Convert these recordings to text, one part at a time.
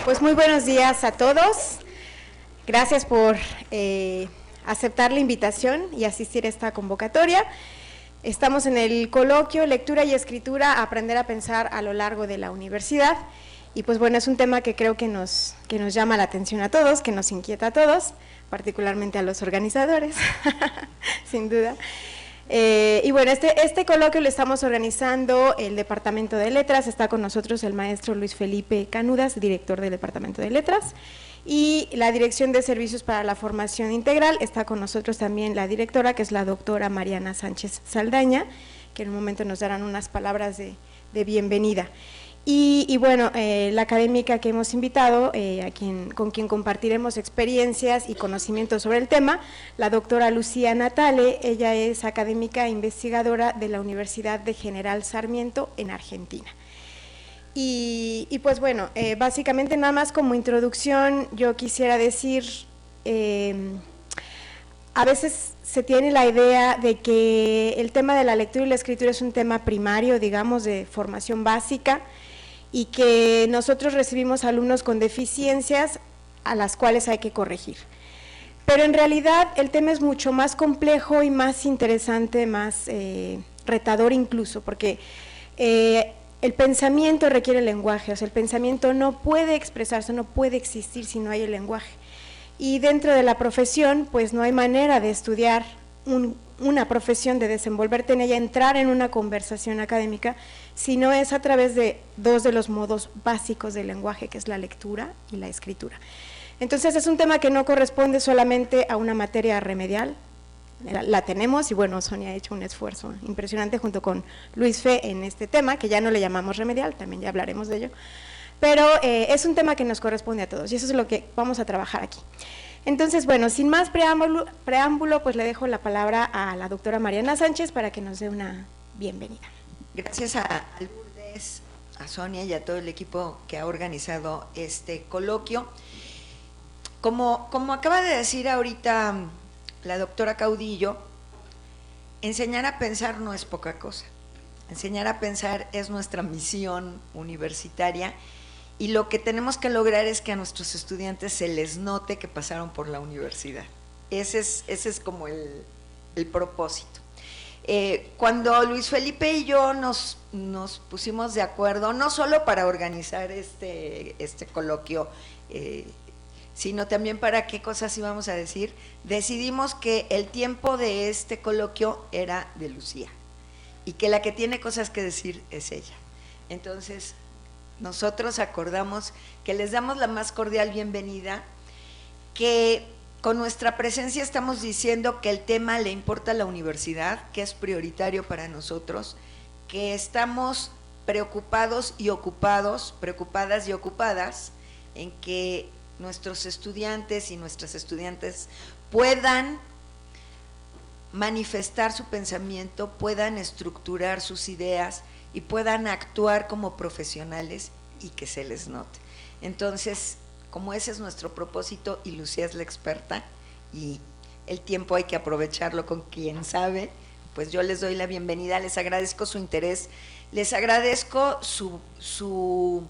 Pues muy buenos días a todos. Gracias por aceptar la invitación y asistir a esta convocatoria. Estamos en el coloquio Lectura y Escritura, aprender a pensar a lo largo de la universidad. Y pues bueno, es un tema que creo que nos llama la atención a todos, que nos inquieta a todos, particularmente a los organizadores, sin duda. Y bueno, este coloquio lo estamos organizando el Departamento de Letras. Está con nosotros el maestro Luis Felipe Canudas, director del Departamento de Letras, y la Dirección de Servicios para la Formación Integral. Está con nosotros también la directora, que es la doctora Mariana Sánchez Saldaña, que en un momento nos darán unas palabras de bienvenida. Y bueno, la académica que hemos invitado, con quien compartiremos experiencias y conocimientos sobre el tema, la doctora Lucía Natale. Ella es académica e investigadora de la Universidad de General Sarmiento en Argentina. Y pues bueno, básicamente nada más como introducción yo quisiera decir, a veces se tiene la idea de que el tema de la lectura y la escritura es un tema primario, digamos, de formación básica, y que nosotros recibimos alumnos con deficiencias a las cuales hay que corregir. Pero en realidad el tema es mucho más complejo y más interesante, más retador incluso, porque el pensamiento requiere lenguaje, o sea, el pensamiento no puede expresarse, no puede existir si no hay el lenguaje. Y dentro de la profesión, pues no hay manera de estudiar una profesión, de desenvolverte en ella, entrar en una conversación académica, si no es a través de dos de los modos básicos del lenguaje, que es la lectura y la escritura. Entonces es un tema que no corresponde solamente a una materia remedial, la tenemos, y bueno, Sonia ha hecho un esfuerzo impresionante junto con Luis Fe en este tema, que ya no le llamamos remedial, también ya hablaremos de ello, pero es un tema que nos corresponde a todos y eso es lo que vamos a trabajar aquí. Entonces, bueno, sin más preámbulo, pues le dejo la palabra a la doctora Mariana Sánchez para que nos dé una bienvenida. Gracias a Lourdes, a Sonia y a todo el equipo que ha organizado este coloquio. Como acaba de decir ahorita la doctora Caudillo, enseñar a pensar no es poca cosa. Enseñar a pensar es nuestra misión universitaria. Y lo que tenemos que lograr es que a nuestros estudiantes se les note que pasaron por la universidad. Ese es como el propósito. Cuando Luis Felipe y yo nos pusimos de acuerdo, no solo para organizar este coloquio, sino también para qué cosas íbamos a decir, decidimos que el tiempo de este coloquio era de Lucía y que la que tiene cosas que decir es ella. Entonces, nosotros acordamos que les damos la más cordial bienvenida, que con nuestra presencia estamos diciendo que el tema le importa a la universidad, que es prioritario para nosotros, que estamos preocupadas y ocupadas en que nuestros estudiantes y nuestras estudiantes puedan manifestar su pensamiento, puedan estructurar sus ideas y puedan actuar como profesionales y que se les note. Entonces, como ese es nuestro propósito y Lucía es la experta y el tiempo hay que aprovecharlo con quien sabe, pues yo les doy la bienvenida, les agradezco su interés, les agradezco su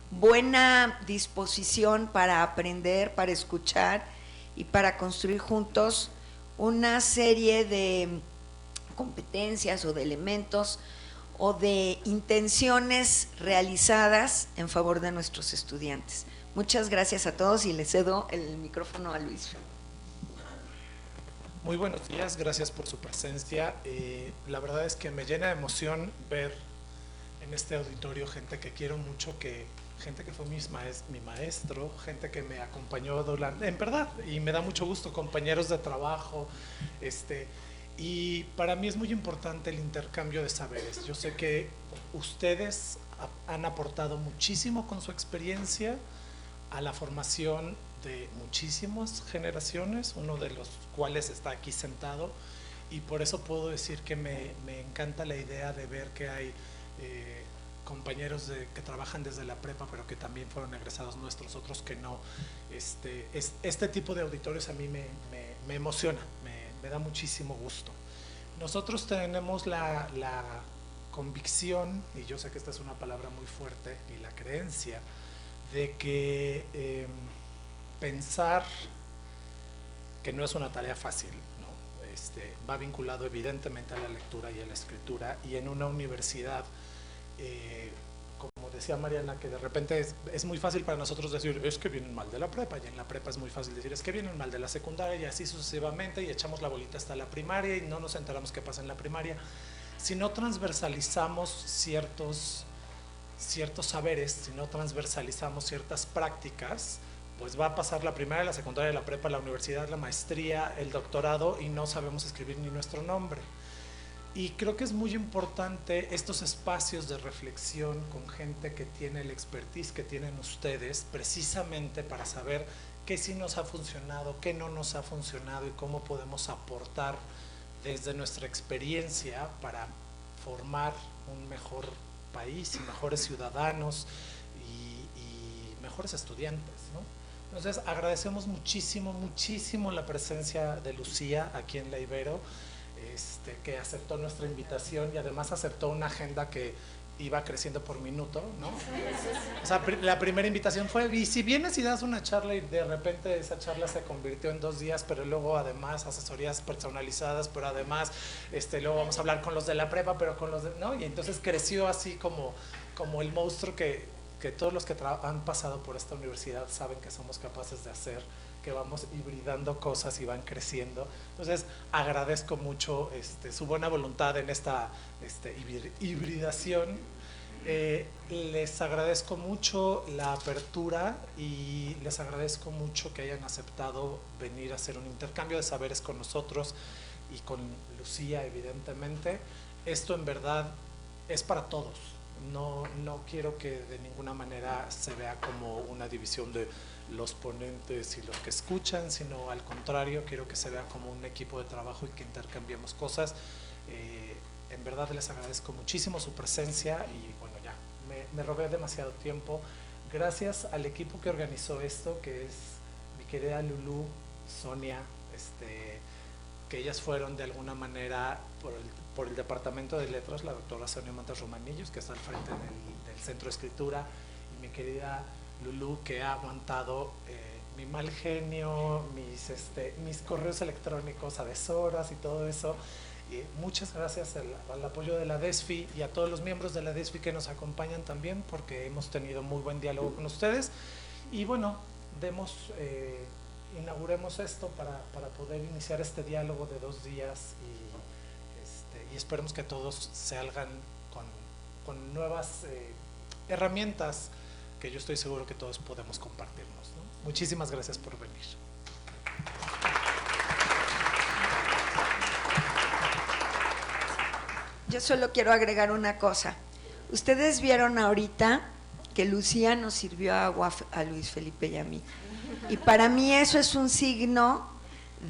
buena disposición para aprender, para escuchar y para construir juntos una serie de competencias o de elementos o de intenciones realizadas en favor de nuestros estudiantes. Muchas gracias a todos y les cedo el micrófono a Luis. Muy buenos días, gracias por su presencia. La verdad es que me llena de emoción ver en este auditorio gente que quiero mucho, gente que fue mi maestro, gente que me acompañó durante, en verdad, y me da mucho gusto, compañeros de trabajo, y para mí es muy importante el intercambio de saberes. Yo sé que ustedes han aportado muchísimo con su experiencia a la formación de muchísimas generaciones, uno de los cuales está aquí sentado, y por eso puedo decir que me encanta la idea de ver que hay compañeros que trabajan desde la prepa, pero que también fueron egresados nuestros, otros que no. Este tipo de auditorios a mí me emociona, me da muchísimo gusto. Nosotros tenemos la convicción, y yo sé que esta es una palabra muy fuerte, y la creencia de que pensar que no es una tarea fácil, ¿no? Va vinculado evidentemente a la lectura y a la escritura, y en una universidad, como decía Mariana, que de repente es muy fácil para nosotros decir, es que vienen mal de la prepa, y en la prepa es muy fácil decir, es que vienen mal de la secundaria, y así sucesivamente, y echamos la bolita hasta la primaria, y no nos enteramos qué pasa en la primaria. Si no transversalizamos ciertos saberes, si no transversalizamos ciertas prácticas, pues va a pasar la primaria, la secundaria, la prepa, la universidad, la maestría, el doctorado, y no sabemos escribir ni nuestro nombre. Y creo que es muy importante estos espacios de reflexión con gente que tiene el expertise que tienen ustedes, precisamente para saber qué sí nos ha funcionado, qué no nos ha funcionado, y cómo podemos aportar desde nuestra experiencia para formar un mejor país y mejores ciudadanos y mejores estudiantes, ¿no? Entonces agradecemos muchísimo, muchísimo la presencia de Lucía aquí en la Ibero, que aceptó nuestra invitación y además aceptó una agenda que iba creciendo por minuto, ¿no? O sea, la primera invitación fue, y si vienes y das una charla, y de repente esa charla se convirtió en 2 días, pero luego además asesorías personalizadas, pero además luego vamos a hablar con los de la prepa, pero con los de, ¿no? Y entonces creció así como el monstruo que todos los que han pasado por esta universidad saben que somos capaces de hacer, que vamos hibridando cosas y van creciendo. Entonces agradezco mucho su buena voluntad en esta hibridación. Les agradezco mucho la apertura y les agradezco mucho que hayan aceptado venir a hacer un intercambio de saberes con nosotros y con Lucía, evidentemente. Esto en verdad es para todos. No quiero que de ninguna manera se vea como una división de los ponentes y los que escuchan, sino al contrario, quiero que se vea como un equipo de trabajo y que intercambiemos cosas. En verdad les agradezco muchísimo su presencia y bueno, ya me robé demasiado tiempo. Gracias al equipo que organizó esto, que es mi querida Lulú, Sonia, que ellas fueron de alguna manera por el Departamento de Letras, la doctora Sonia Montes Romanillos, que está al frente del Centro de Escritura, y mi querida Lulú, que ha aguantado mi mal genio, mis correos electrónicos a deshoras y todo eso. Muchas gracias al apoyo de la DESFI y a todos los miembros de la DESFI que nos acompañan también, porque hemos tenido muy buen diálogo con ustedes. Y bueno, inauguremos esto para poder iniciar este diálogo de 2 días y esperemos que todos salgan con nuevas herramientas que yo estoy seguro que todos podemos compartirnos, ¿no? Muchísimas gracias por venir. Yo solo quiero agregar una cosa. Ustedes vieron ahorita que Lucía nos sirvió agua a Luis Felipe y a mí. Y para mí eso es un signo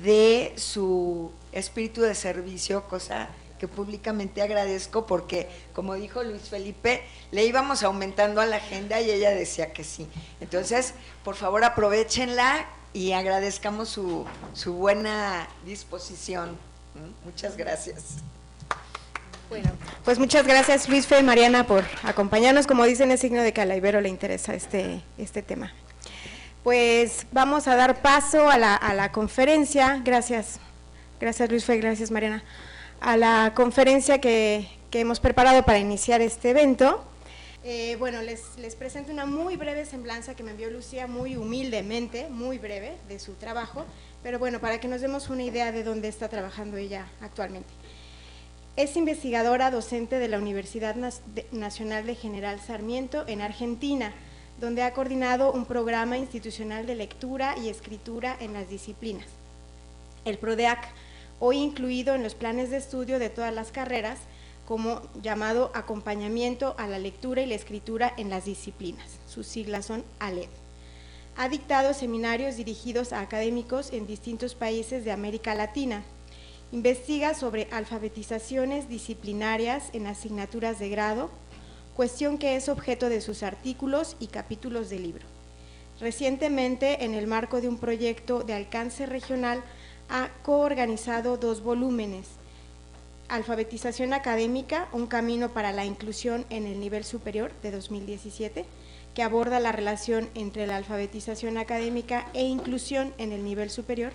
de su espíritu de servicio, cosa que públicamente agradezco porque, como dijo Luis Felipe, le íbamos aumentando a la agenda y ella decía que sí. Entonces, por favor, aprovéchenla y agradezcamos su buena disposición. Muchas gracias. Bueno, pues muchas gracias Luis Fe y Mariana por acompañarnos. Como dicen, es signo de que a la Ibero le interesa este tema. Pues vamos a dar paso a la conferencia. Gracias Luis Fe, gracias Mariana. A la conferencia que hemos preparado para iniciar este evento. Bueno, les presento una muy breve semblanza que me envió Lucía, muy humildemente, muy breve, de su trabajo, pero bueno, para que nos demos una idea de dónde está trabajando ella actualmente. Es investigadora docente de la Universidad Nacional de General Sarmiento en Argentina, donde ha coordinado un programa institucional de lectura y escritura en las disciplinas. El PRODEAC, hoy incluido en los planes de estudio de todas las carreras, como llamado Acompañamiento a la Lectura y la Escritura en las Disciplinas. Sus siglas son ALED. Ha dictado seminarios dirigidos a académicos en distintos países de América Latina. Investiga sobre alfabetizaciones disciplinarias en asignaturas de grado, cuestión que es objeto de sus artículos y capítulos de libro. Recientemente, en el marco de un proyecto de alcance regional, ha coorganizado 2 volúmenes, Alfabetización académica, un camino para la inclusión en el nivel superior, de 2017, que aborda la relación entre la alfabetización académica e inclusión en el nivel superior,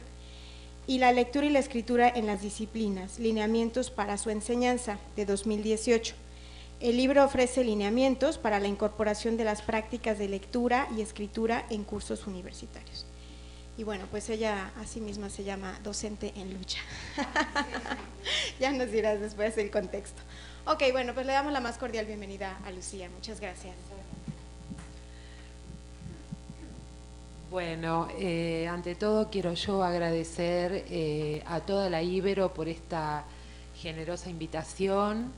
y La lectura y la escritura en las disciplinas, lineamientos para su enseñanza, de 2018. El libro ofrece lineamientos para la incorporación de las prácticas de lectura y escritura en cursos universitarios. Y bueno, pues ella a sí misma se llama Docente en Lucha. Ya nos dirás después el contexto. Ok, bueno, pues le damos la más cordial bienvenida a Lucía. Muchas gracias. Bueno, ante todo quiero yo agradecer a toda la Ibero por esta generosa invitación,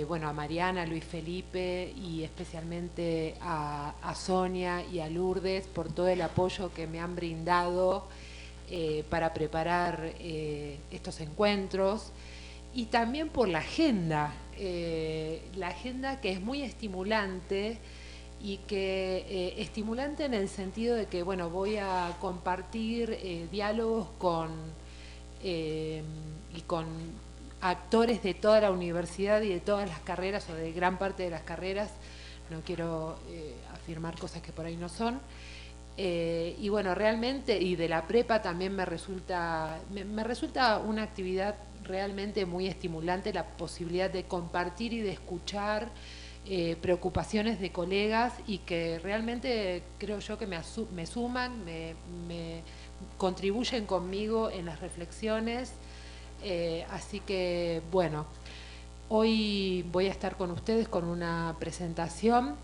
bueno, a Mariana, a Luis Felipe y especialmente a Sonia y a Lourdes por todo el apoyo que me han brindado para preparar estos encuentros, y también por la agenda que es muy estimulante, y que estimulante en el sentido de que, bueno, voy a compartir diálogos y con actores de toda la universidad y de todas las carreras, o de gran parte de las carreras. No quiero afirmar cosas que por ahí no son. Y bueno, realmente, y de la prepa también me resulta una actividad realmente muy estimulante, la posibilidad de compartir y de escuchar preocupaciones de colegas, y que realmente creo yo que me suman, me contribuyen conmigo en las reflexiones. Así que bueno, hoy voy a estar con ustedes con una presentación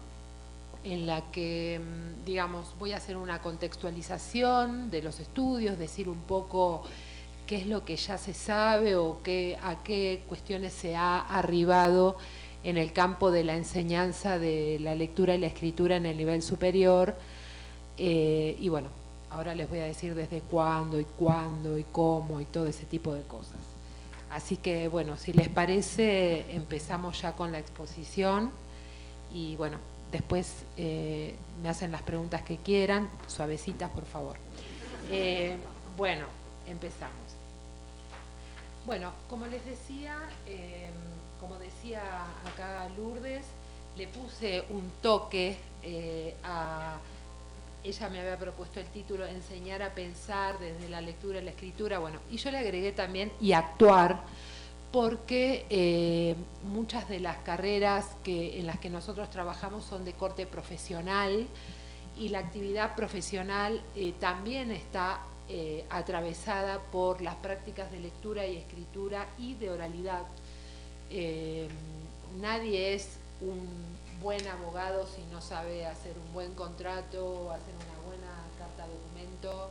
en la que, digamos, voy a hacer una contextualización de los estudios, decir un poco qué es lo que ya se sabe o a qué cuestiones se ha arribado en el campo de la enseñanza de la lectura y la escritura en el nivel superior. Y bueno, ahora les voy a decir desde cuándo y cómo y todo ese tipo de cosas. Así que bueno, si les parece, empezamos ya con la exposición, y bueno, después me hacen las preguntas que quieran, suavecitas por favor. Bueno, empezamos. Bueno, como les decía, como decía acá Lourdes, le puse un toque ella me había propuesto el título Enseñar a pensar desde la lectura y la escritura, bueno, y yo le agregué también y actuar, porque muchas de las carreras en las que nosotros trabajamos son de corte profesional, y la actividad profesional también está atravesada por las prácticas de lectura y escritura y de oralidad. Nadie es un buen abogado si no sabe hacer un buen contrato o hacer una buena carta documento,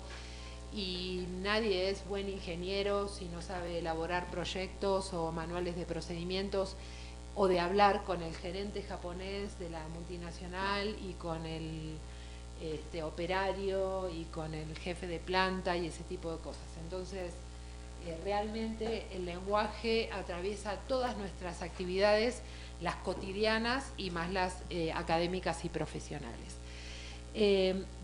y nadie es buen ingeniero si no sabe elaborar proyectos o manuales de procedimientos, o de hablar con el gerente japonés de la multinacional y con el operario y con el jefe de planta y ese tipo de cosas. Entonces, realmente el lenguaje atraviesa todas nuestras actividades, las cotidianas y más las académicas y profesionales.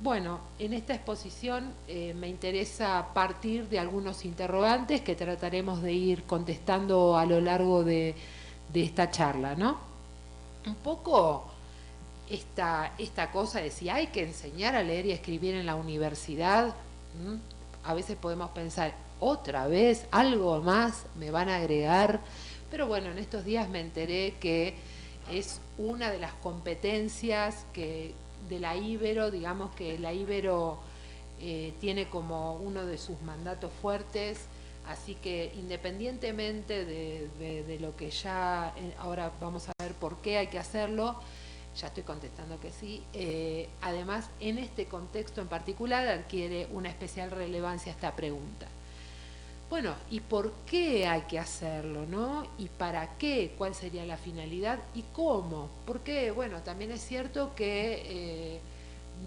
Bueno, en esta exposición me interesa partir de algunos interrogantes que trataremos de ir contestando a lo largo de esta charla, ¿no? Un poco esta cosa de si hay que enseñar a leer y escribir en la universidad. A veces podemos pensar, otra vez, algo más me van a agregar, pero bueno, en estos días me enteré que es una de las competencias de la Ibero, digamos que la Ibero tiene como uno de sus mandatos fuertes, así que independientemente de lo que ya, ahora vamos a ver por qué hay que hacerlo, ya estoy contestando que sí, además en este contexto en particular adquiere una especial relevancia esta pregunta. Bueno, ¿y por qué hay que hacerlo, no? ¿Y para qué? ¿Cuál sería la finalidad? ¿Y cómo? Porque, bueno, también es cierto que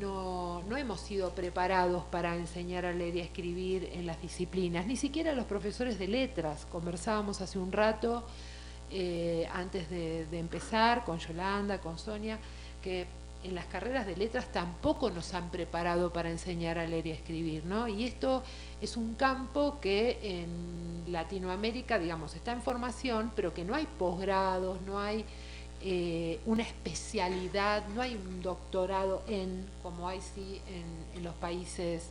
no hemos sido preparados para enseñar a leer y a escribir en las disciplinas, ni siquiera los profesores de letras. Conversábamos hace un rato, antes de empezar, con Yolanda, con Sonia, que en las carreras de letras tampoco nos han preparado para enseñar a leer y a escribir, ¿no? Y esto es un campo que en Latinoamérica, digamos, está en formación, pero que no hay posgrados, no hay una especialidad, no hay un doctorado como hay sí en los países,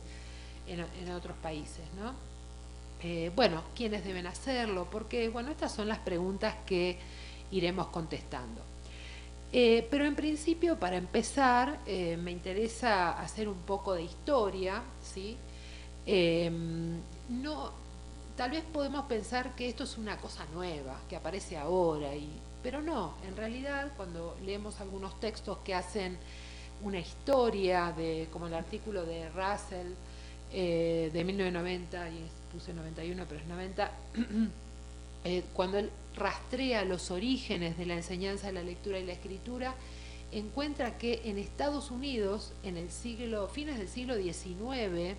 en otros países, ¿no? Bueno, ¿quiénes deben hacerlo? Porque, bueno, estas son las preguntas que iremos contestando. Pero en principio, para empezar, me interesa hacer un poco de historia, ¿sí? Tal vez podemos pensar que esto es una cosa nueva, que aparece ahora, pero no, en realidad cuando leemos algunos textos que hacen una historia, como el artículo de Russell de 1990, y puse 91, pero es 90, cuando él rastrea los orígenes de la enseñanza de la lectura y la escritura, encuentra que en Estados Unidos, en el fines del siglo XIX,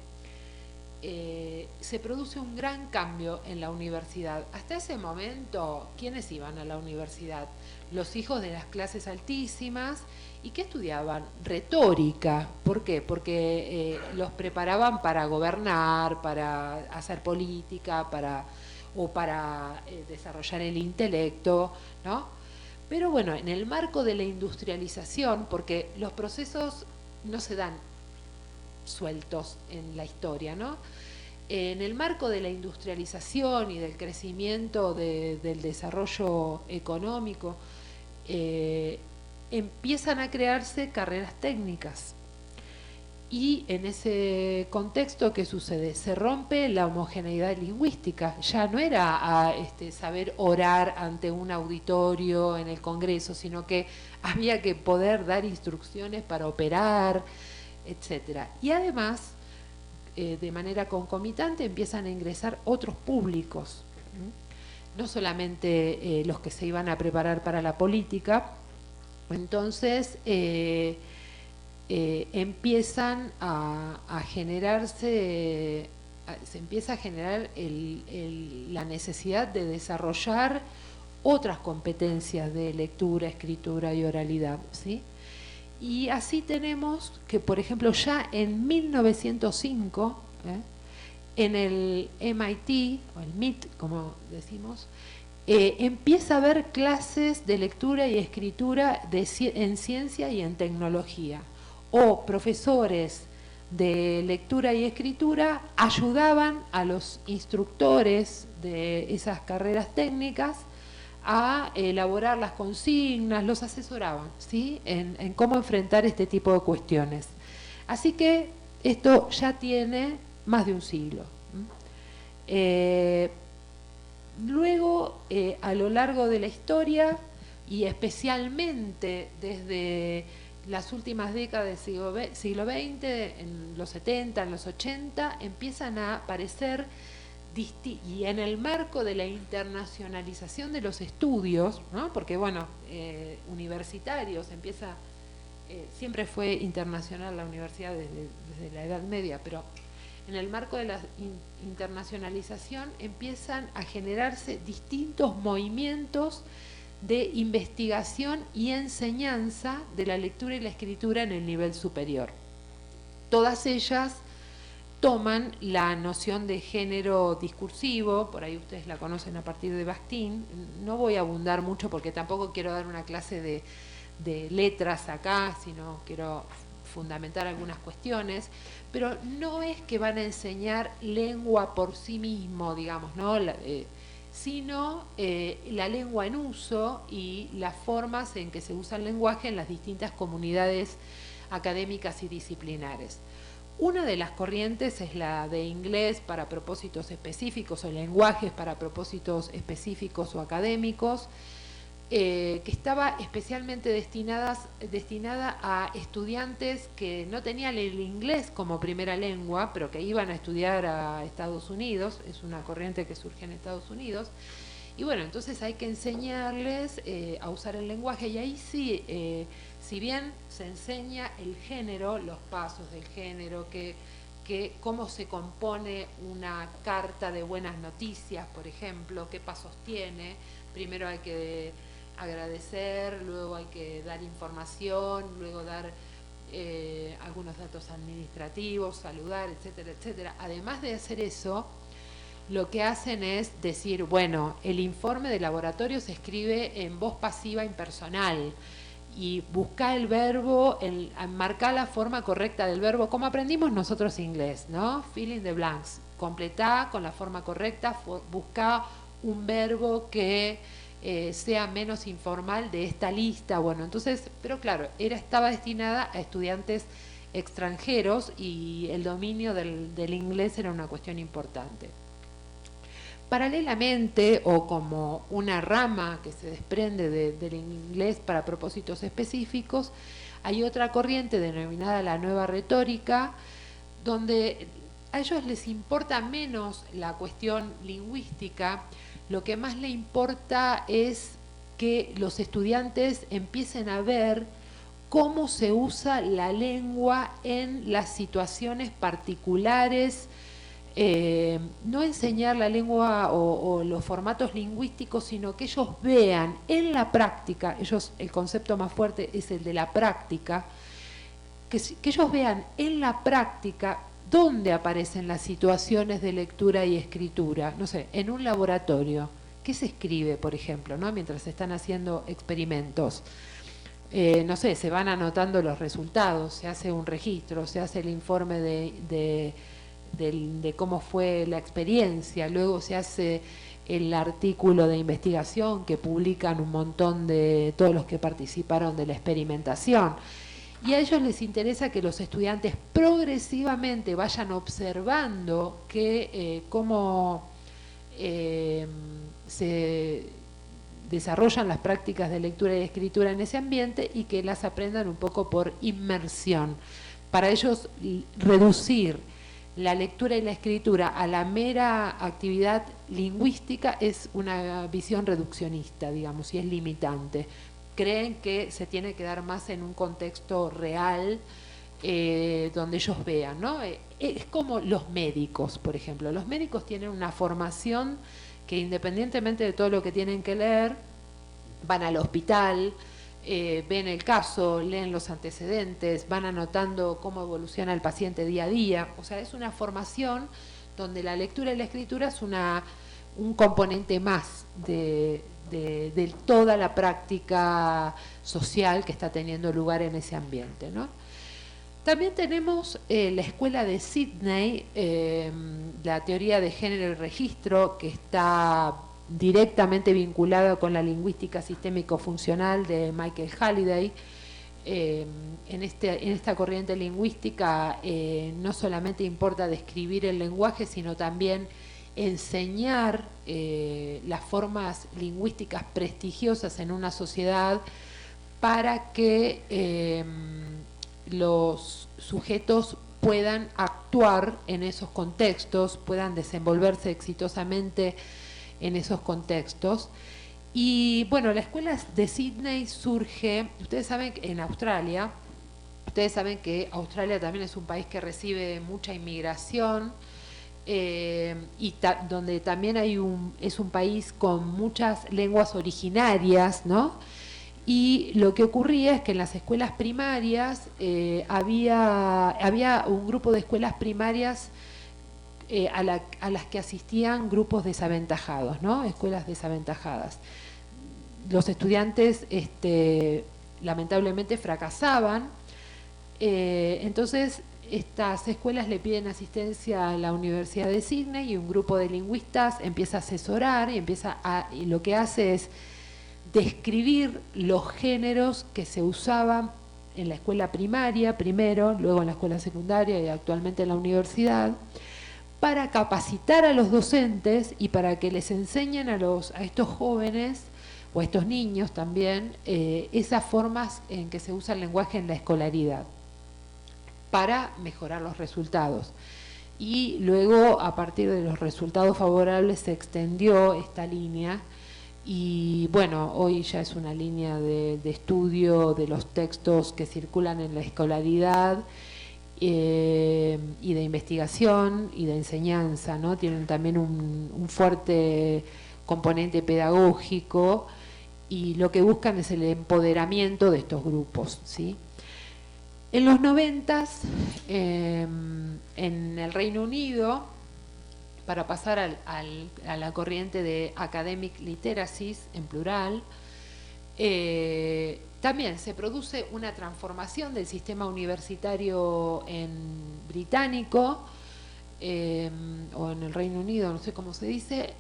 se produce un gran cambio en la universidad. Hasta ese momento, ¿quiénes iban a la universidad? Los hijos de las clases altísimas. ¿Y qué estudiaban? Retórica. ¿Por qué? Porque los preparaban para gobernar, para hacer política, para desarrollar el intelecto, ¿no? Pero bueno, en el marco de la industrialización, porque los procesos no se dan sueltos en la historia, ¿no? En el marco de la industrialización y del crecimiento del desarrollo económico, empiezan a crearse carreras técnicas. Y en ese contexto, ¿qué sucede? Se rompe la homogeneidad lingüística. Ya no era saber orar ante un auditorio en el Congreso, sino que había que poder dar instrucciones para operar, etcétera. Y además, de manera concomitante, empiezan a ingresar otros públicos, no solamente los que se iban a preparar para la política. Entonces empiezan a generarse, se empieza a generar la necesidad de desarrollar otras competencias de lectura, escritura y oralidad, ¿sí? Y así tenemos que, por ejemplo, ya en 1905, en el MIT, o el MIT, como decimos, empieza a haber clases de lectura y escritura en ciencia y en tecnología, o profesores de lectura y escritura ayudaban a los instructores de esas carreras técnicas a elaborar las consignas, los asesoraban, ¿sí? en cómo enfrentar este tipo de cuestiones. Así que esto ya tiene más de un siglo. Luego, a lo largo de la historia, y especialmente desde las últimas décadas del siglo XX, en los 70, en los 80, empiezan a aparecer, y en el marco de la internacionalización de los estudios, ¿no? Porque bueno, universitarios, siempre fue internacional la universidad desde la Edad Media, pero en el marco de la internacionalización empiezan a generarse distintos movimientos de investigación y enseñanza de la lectura y la escritura en el nivel superior. Todas ellas toman la noción de género discursivo, por ahí ustedes la conocen a partir de Bakhtin. No voy a abundar mucho porque tampoco quiero dar una clase de letras acá, sino quiero fundamentar algunas cuestiones, pero no es que van a enseñar lengua por sí mismo, digamos, ¿no? Sino la lengua en uso y las formas en que se usa el lenguaje en las distintas comunidades académicas y disciplinares. Una de las corrientes es la de inglés para propósitos específicos o lenguajes para propósitos específicos o académicos, que estaba especialmente destinada a estudiantes que no tenían el inglés como primera lengua, pero que iban a estudiar a Estados Unidos. Es una corriente que surge en Estados Unidos. Y bueno, entonces hay que enseñarles a usar el lenguaje, y ahí sí, si bien se enseña el género, los pasos del género, cómo se compone una carta de buenas noticias, por ejemplo, qué pasos tiene. Primero hay que agradecer, luego hay que dar información, luego dar algunos datos administrativos, saludar, etcétera, etcétera. Además de hacer eso, lo que hacen es decir, bueno, el informe de laboratorio se escribe en voz pasiva impersonal y buscar el verbo, marcar la forma correcta del verbo, como aprendimos nosotros inglés, ¿no? Fill in the blanks, completá con la forma correcta, buscar un verbo que sea menos informal de esta lista. Bueno, entonces, pero claro, estaba destinada a estudiantes extranjeros y el dominio del inglés era una cuestión importante. Paralelamente, o como una rama que se desprende del inglés para propósitos específicos, hay otra corriente denominada la nueva retórica, donde a ellos les importa menos la cuestión lingüística, lo que más le importa es que los estudiantes empiecen a ver cómo se usa la lengua en las situaciones particulares. No enseñar la lengua o los formatos lingüísticos, sino que ellos vean en la práctica, el concepto más fuerte es el de la práctica, que ellos vean en la práctica dónde aparecen las situaciones de lectura y escritura. No sé, en un laboratorio, ¿qué se escribe, por ejemplo, ¿no? Mientras se están haciendo experimentos? No sé, se van anotando los resultados, se hace un registro, se hace el informe de cómo fue la experiencia, luego se hace el artículo de investigación que publican un montón de todos los que participaron de la experimentación. Y a ellos les interesa que los estudiantes progresivamente vayan observando cómo se desarrollan las prácticas de lectura y escritura en ese ambiente y que las aprendan un poco por inmersión. Para ellos, reducir la lectura y la escritura a la mera actividad lingüística es una visión reduccionista, digamos, y es limitante. Creen que se tiene que dar más en un contexto real, donde ellos vean, ¿no? Es como los médicos, por ejemplo. Los médicos tienen una formación que, independientemente de todo lo que tienen que leer, van al hospital, ven el caso, leen los antecedentes, van anotando cómo evoluciona el paciente día a día. O sea, es una formación donde la lectura y la escritura es un componente más de toda la práctica social que está teniendo lugar en ese ambiente, ¿no? También tenemos la escuela de Sydney, la teoría de género y registro, que está directamente vinculada con la lingüística sistémico-funcional de Michael Halliday. En esta corriente lingüística no solamente importa describir el lenguaje, sino también enseñar las formas lingüísticas prestigiosas en una sociedad para que los sujetos puedan actuar en esos contextos, puedan desenvolverse exitosamente en esos contextos. Y bueno, la escuela de Sydney surge, ustedes saben que en Australia, ustedes saben que Australia también es un país que recibe mucha inmigración, y donde también es un país con muchas lenguas originarias, ¿no? Y lo que ocurría es que en las escuelas primarias había un grupo de escuelas primarias a las que asistían grupos desaventajados, ¿no? Escuelas desaventajadas. Los estudiantes lamentablemente fracasaban, entonces estas escuelas le piden asistencia a la Universidad de Sydney y un grupo de lingüistas empieza a asesorar y lo que hace es describir los géneros que se usaban en la escuela primaria primero, luego en la escuela secundaria y actualmente en la universidad, para capacitar a los docentes y para que les enseñen a estos jóvenes o a estos niños también esas formas en que se usa el lenguaje en la escolaridad para mejorar los resultados. Y luego, a partir de los resultados favorables, se extendió esta línea y bueno, hoy ya es una línea de estudio de los textos que circulan en la escolaridad y de investigación y de enseñanza, ¿no? Tienen también un fuerte componente pedagógico y lo que buscan es el empoderamiento de estos grupos, ¿sí? En los 90s, en el Reino Unido, para pasar a la corriente de academic literacies, en plural, también se produce una transformación del sistema universitario británico, o en el Reino Unido, no sé cómo se dice,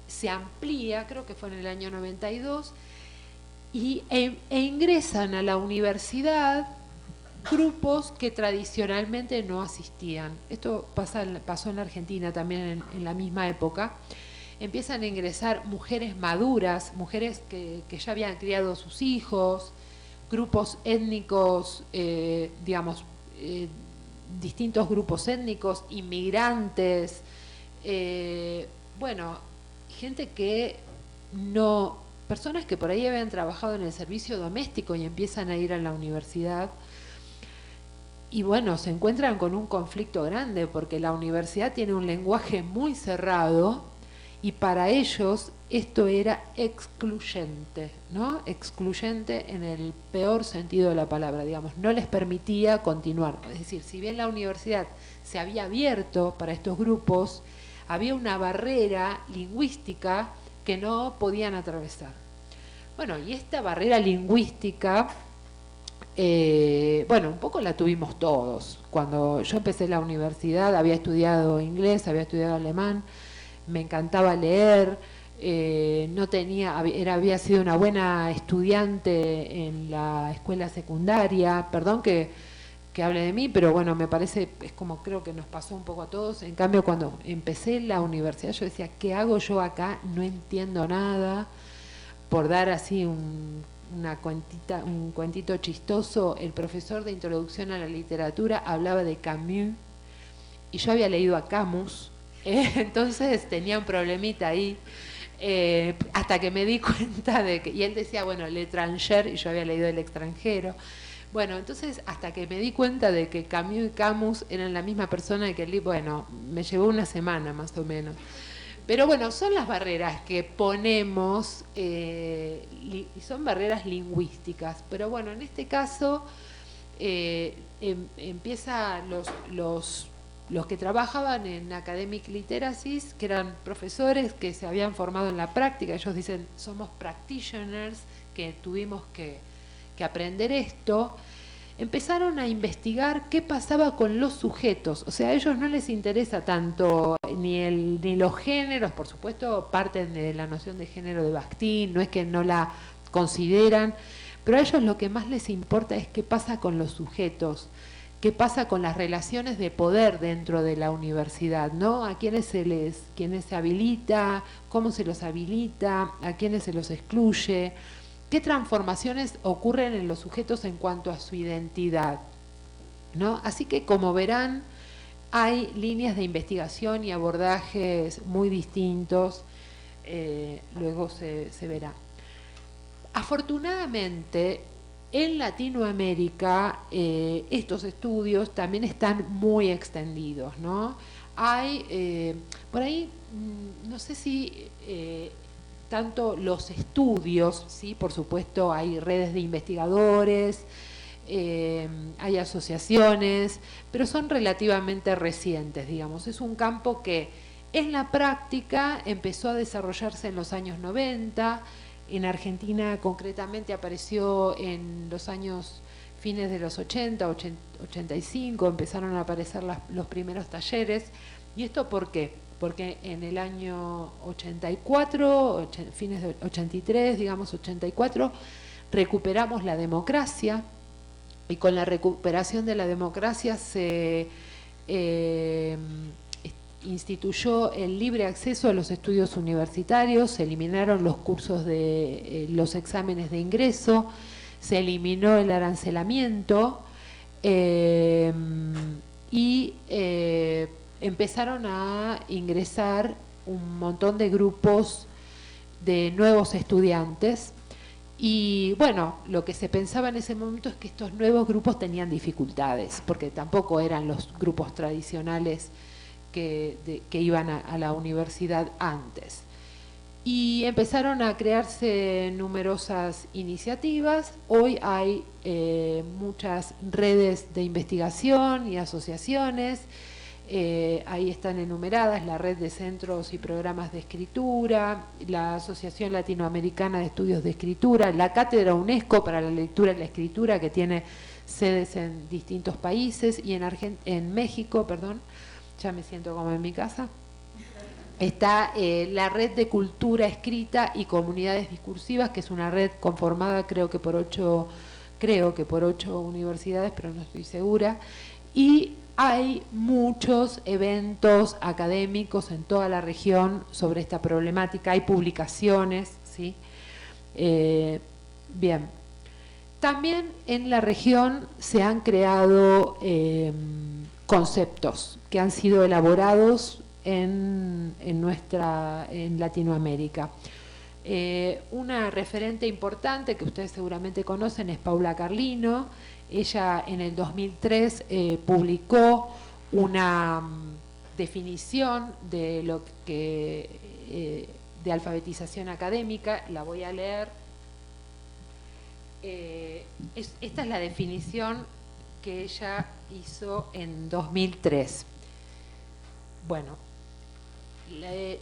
se amplía, creo que fue en el año 92, e ingresan a la universidad grupos que tradicionalmente no asistían. Esto pasó en la Argentina también en la misma época. Empiezan a ingresar mujeres maduras, mujeres que ya habían criado sus hijos, grupos étnicos, distintos grupos étnicos, inmigrantes, gente que no, personas que por ahí habían trabajado en el servicio doméstico y empiezan a ir a la universidad. Y bueno, se encuentran con un conflicto grande porque la universidad tiene un lenguaje muy cerrado y para ellos esto era excluyente, ¿no? Excluyente en el peor sentido de la palabra, digamos, no les permitía continuar. Es decir, si bien la universidad se había abierto para estos grupos, había una barrera lingüística que no podían atravesar. Bueno, y esta barrera lingüística, un poco la tuvimos todos. Cuando yo empecé la universidad había estudiado inglés, había estudiado alemán, me encantaba leer, había sido una buena estudiante en la escuela secundaria, perdón que hable de mí, pero bueno, me parece, es como creo que nos pasó un poco a todos. En cambio, cuando empecé la universidad yo decía, ¿qué hago yo acá? No entiendo nada. Por dar así un cuentito chistoso, el profesor de introducción a la literatura hablaba de Camus y yo había leído a Camus, entonces tenía un problemita ahí, hasta que me di cuenta de que, y él decía, bueno, l'étranger, y yo había leído El extranjero. Bueno, entonces hasta que me di cuenta de que Camus y Camus eran la misma persona y que el libro, bueno, me llevó una semana más o menos. Pero bueno, son las barreras que ponemos, y son barreras lingüísticas. Pero bueno, en este caso empieza los que trabajaban en Academic Literacies, que eran profesores que se habían formado en la práctica. Ellos dicen, somos practitioners, que tuvimos que aprender esto. Empezaron a investigar qué pasaba con los sujetos. O sea, a ellos no les interesa tanto ni los géneros, por supuesto parten de la noción de género de Bakhtin, no es que no la consideran, pero a ellos lo que más les importa es qué pasa con los sujetos, qué pasa con las relaciones de poder dentro de la universidad, ¿no? A quiénes se habilita, cómo se los habilita, a quiénes se los excluye. ¿Qué transformaciones ocurren en los sujetos en cuanto a su identidad? ¿No? Así que, como verán, hay líneas de investigación y abordajes muy distintos, luego se verá. Afortunadamente, en Latinoamérica estos estudios también están muy extendidos, ¿no? Hay, por ahí, no sé si tanto los estudios, ¿sí? Por supuesto hay redes de investigadores, hay asociaciones, pero son relativamente recientes, digamos. Es un campo que en la práctica empezó a desarrollarse en los años 90, en Argentina concretamente apareció en los años fines de los 80, 85, empezaron a aparecer los primeros talleres. ¿Y esto por qué? Porque en el año 84, fines de 83, digamos 84, recuperamos la democracia y con la recuperación de la democracia se instituyó el libre acceso a los estudios universitarios, se eliminaron los cursos de los exámenes de ingreso, se eliminó el arancelamiento y empezaron a ingresar un montón de grupos de nuevos estudiantes y bueno, lo que se pensaba en ese momento es que estos nuevos grupos tenían dificultades, porque tampoco eran los grupos tradicionales que iban a la universidad antes. Y empezaron a crearse numerosas iniciativas. Hoy hay muchas redes de investigación y asociaciones. Ahí están enumeradas la Red de Centros y Programas de Escritura, la Asociación Latinoamericana de Estudios de Escritura, la Cátedra UNESCO para la Lectura y la Escritura, que tiene sedes en distintos países, y en México, perdón, ya me siento como en mi casa, está la Red de Cultura Escrita y Comunidades Discursivas, que es una red conformada creo que por 8 universidades, pero no estoy segura, y hay muchos eventos académicos en toda la región sobre esta problemática, hay publicaciones, ¿sí? Bien. También en la región se han creado conceptos que han sido elaborados en Latinoamérica. Una referente importante que ustedes seguramente conocen es Paula Carlino. Ella en el 2003 publicó una definición de lo que de alfabetización académica. La voy a leer. Esta es la definición que ella hizo en 2003. Bueno,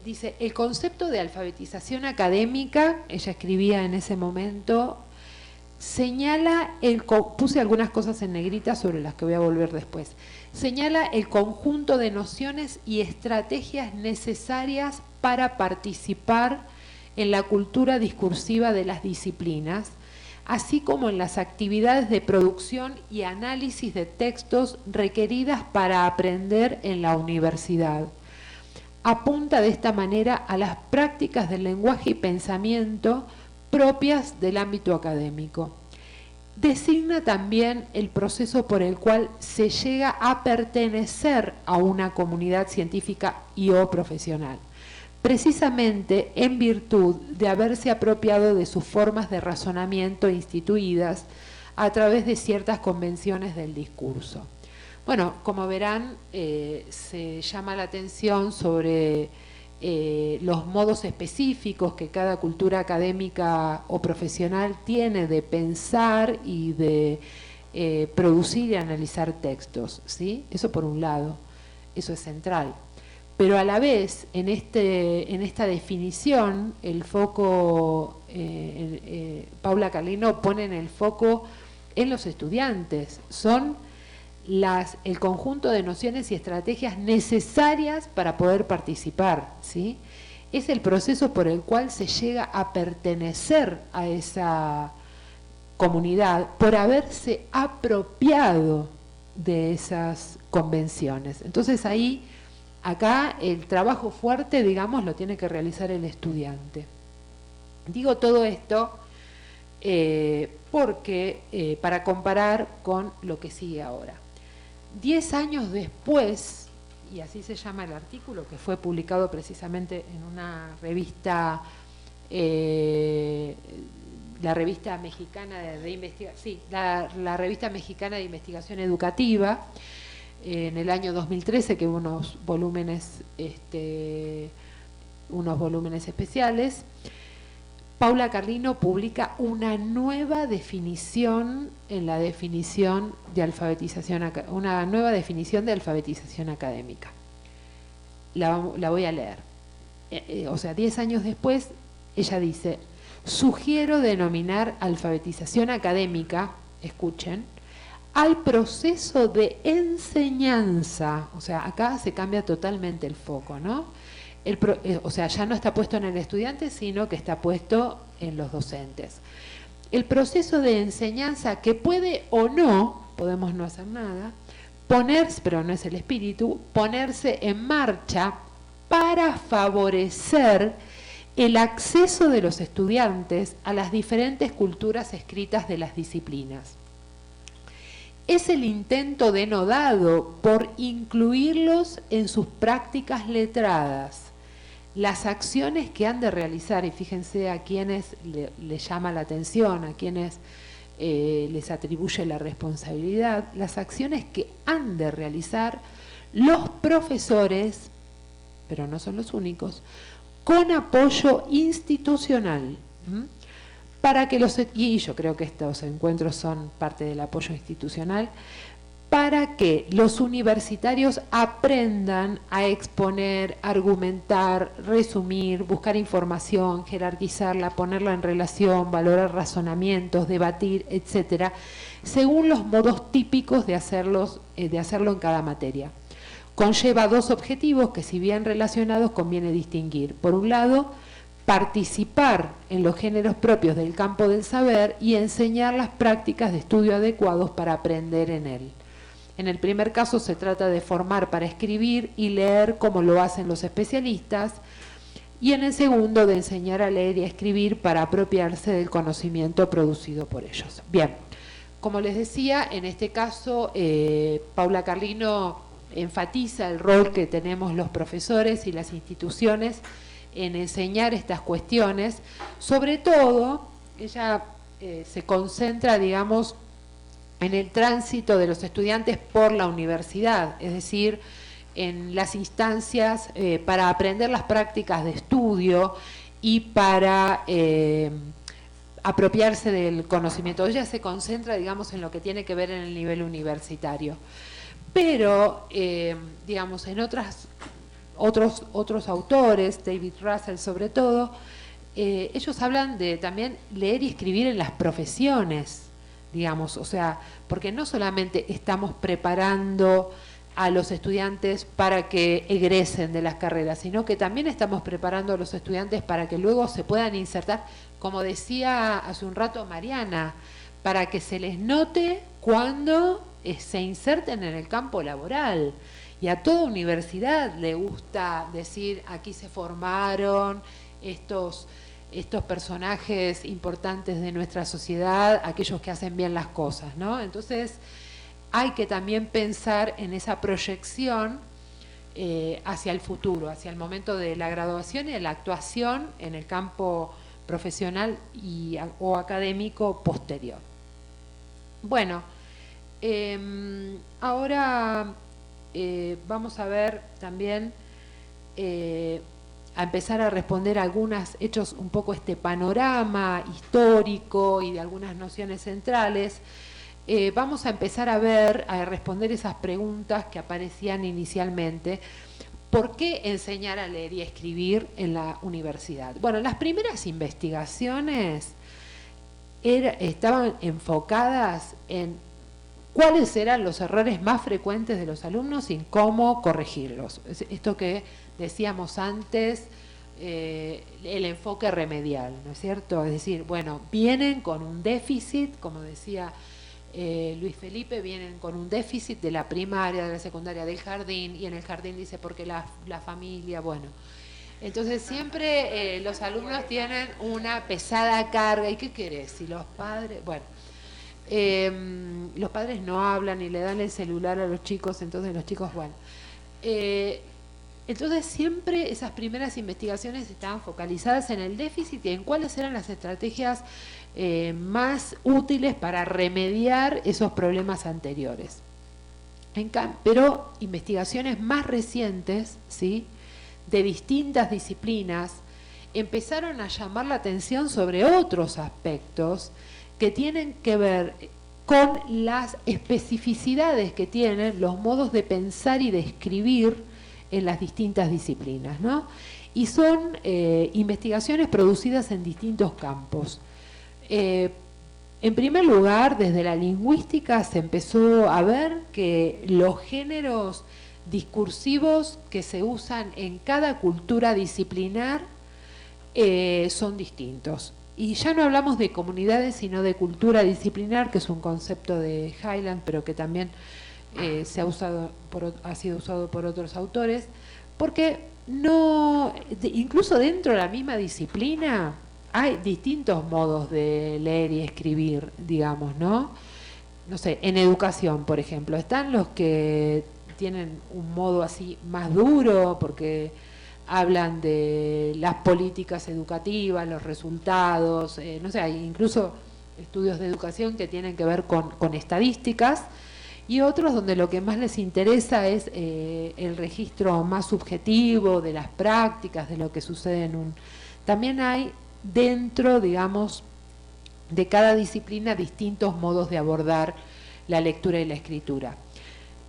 dice: el concepto de alfabetización académica, ella escribía en ese momento, señala puse algunas cosas en negrita sobre las que voy a volver después, señala el conjunto de nociones y estrategias necesarias para participar en la cultura discursiva de las disciplinas, así como en las actividades de producción y análisis de textos requeridas para aprender en la universidad. Apunta de esta manera a las prácticas del lenguaje y pensamiento propias del ámbito académico. Designa también el proceso por el cual se llega a pertenecer a una comunidad científica y o profesional, precisamente en virtud de haberse apropiado de sus formas de razonamiento instituidas a través de ciertas convenciones del discurso. Bueno, como verán, se llama la atención sobre los modos específicos que cada cultura académica o profesional tiene de pensar y de producir y analizar textos, ¿sí? Eso por un lado, eso es central. Pero a la vez, en esta definición, el foco, Paula Carlino pone en el foco en los estudiantes. Son el conjunto de nociones y estrategias necesarias para poder participar, ¿sí? Es el proceso por el cual se llega a pertenecer a esa comunidad por haberse apropiado de esas convenciones. Entonces acá el trabajo fuerte, digamos, lo tiene que realizar el estudiante. Digo todo esto porque para comparar con lo que sigue ahora. 10 años después, y así se llama el artículo, que fue publicado precisamente en una revista, la revista mexicana de investigación, sí, la revista mexicana de investigación educativa, en el año 2013, que hubo unos volúmenes especiales. Paula Carlino publica una nueva definición en la definición de alfabetización, una nueva definición de alfabetización académica. La voy a leer. O sea, 10 años después, ella dice: sugiero denominar alfabetización académica, escuchen, al proceso de enseñanza. O sea, acá se cambia totalmente el foco, ¿no? O sea, ya no está puesto en el estudiante, sino que está puesto en los docentes. El proceso de enseñanza que puede o no, podemos no hacer nada, pero no es el espíritu, ponerse en marcha para favorecer el acceso de los estudiantes a las diferentes culturas escritas de las disciplinas. Es el intento denodado por incluirlos en sus prácticas letradas, las acciones que han de realizar, y fíjense a quienes les llama la atención, a quienes les atribuye la responsabilidad, las acciones que han de realizar los profesores, pero no son los únicos, con apoyo institucional, para que y yo creo que estos encuentros son parte del apoyo institucional, para que los universitarios aprendan a exponer, argumentar, resumir, buscar información, jerarquizarla, ponerla en relación, valorar razonamientos, debatir, etcétera, según los modos típicos de hacerlo en cada materia. Conlleva dos objetivos que, si bien relacionados, conviene distinguir. Por un lado, participar en los géneros propios del campo del saber y enseñar las prácticas de estudio adecuados para aprender en él. En el primer caso se trata de formar para escribir y leer como lo hacen los especialistas, y en el segundo de enseñar a leer y a escribir para apropiarse del conocimiento producido por ellos. Bien, como les decía, en este caso Paula Carlino enfatiza el rol que tenemos los profesores y las instituciones en enseñar estas cuestiones. Sobre todo, ella se concentra, digamos, en el tránsito de los estudiantes por la universidad, es decir, en las instancias para aprender las prácticas de estudio y para apropiarse del conocimiento. Ella se concentra, digamos, en lo que tiene que ver en el nivel universitario. Pero, digamos, en otros autores, David Russell sobre todo, ellos hablan de también leer y escribir en las profesiones, digamos, o sea, porque no solamente estamos preparando a los estudiantes para que egresen de las carreras, sino que también estamos preparando a los estudiantes para que luego se puedan insertar, como decía hace un rato Mariana, para que se les note cuando se inserten en el campo laboral. Y a toda universidad le gusta decir, aquí se formaron estos personajes importantes de nuestra sociedad, aquellos que hacen bien las cosas, ¿no? Entonces hay que también pensar en esa proyección hacia el futuro, hacia el momento de la graduación y de la actuación en el campo profesional o académico posterior. Bueno, ahora vamos a ver también, a empezar a responder algunas, hechos un poco este panorama histórico y de algunas nociones centrales. Vamos a empezar a responder esas preguntas que aparecían inicialmente. ¿Por qué enseñar a leer y a escribir en la universidad? Bueno, las primeras investigaciones estaban enfocadas en cuáles eran los errores más frecuentes de los alumnos y cómo corregirlos. Esto que decíamos antes, el enfoque remedial, ¿no es cierto? Es decir, bueno, vienen con un déficit, como decía Luis Felipe, vienen con un déficit de la primaria, de la secundaria, del jardín, y en el jardín dice porque la familia, bueno. Entonces siempre los alumnos tienen una pesada carga. ¿Y qué querés? Si los padres, bueno, los padres no hablan y le dan el celular a los chicos, entonces los chicos, bueno. Entonces siempre esas primeras investigaciones estaban focalizadas en el déficit y en cuáles eran las estrategias más útiles para remediar esos problemas anteriores. Pero investigaciones más recientes, ¿sí?, de distintas disciplinas, empezaron a llamar la atención sobre otros aspectos que tienen que ver con las especificidades que tienen los modos de pensar y de escribir en las distintas disciplinas, ¿no? Y son investigaciones producidas en distintos campos. En primer lugar, desde la lingüística se empezó a ver que los géneros discursivos que se usan en cada cultura disciplinar son distintos. Y ya no hablamos de comunidades, sino de cultura disciplinar, que es un concepto de Hyland, pero que también ha sido usado por otros autores, porque incluso dentro de la misma disciplina hay distintos modos de leer y escribir, digamos, ¿no? No sé, en educación, por ejemplo, están los que tienen un modo así más duro, porque hablan de las políticas educativas, los resultados, no sé, hay incluso estudios de educación que tienen que ver con estadísticas, y otros donde lo que más les interesa es el registro más subjetivo de las prácticas, de lo que sucede También hay dentro, digamos, de cada disciplina distintos modos de abordar la lectura y la escritura.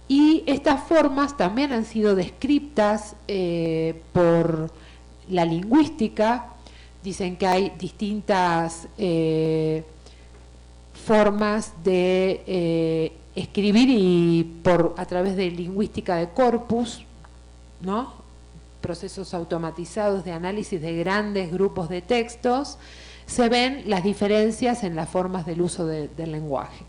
Y estas formas también han sido descritas por la lingüística. Dicen que hay distintas formas de escribir y a través de lingüística de corpus, ¿no? Procesos automatizados de análisis de grandes grupos de textos, se ven las diferencias en las formas del uso del lenguaje.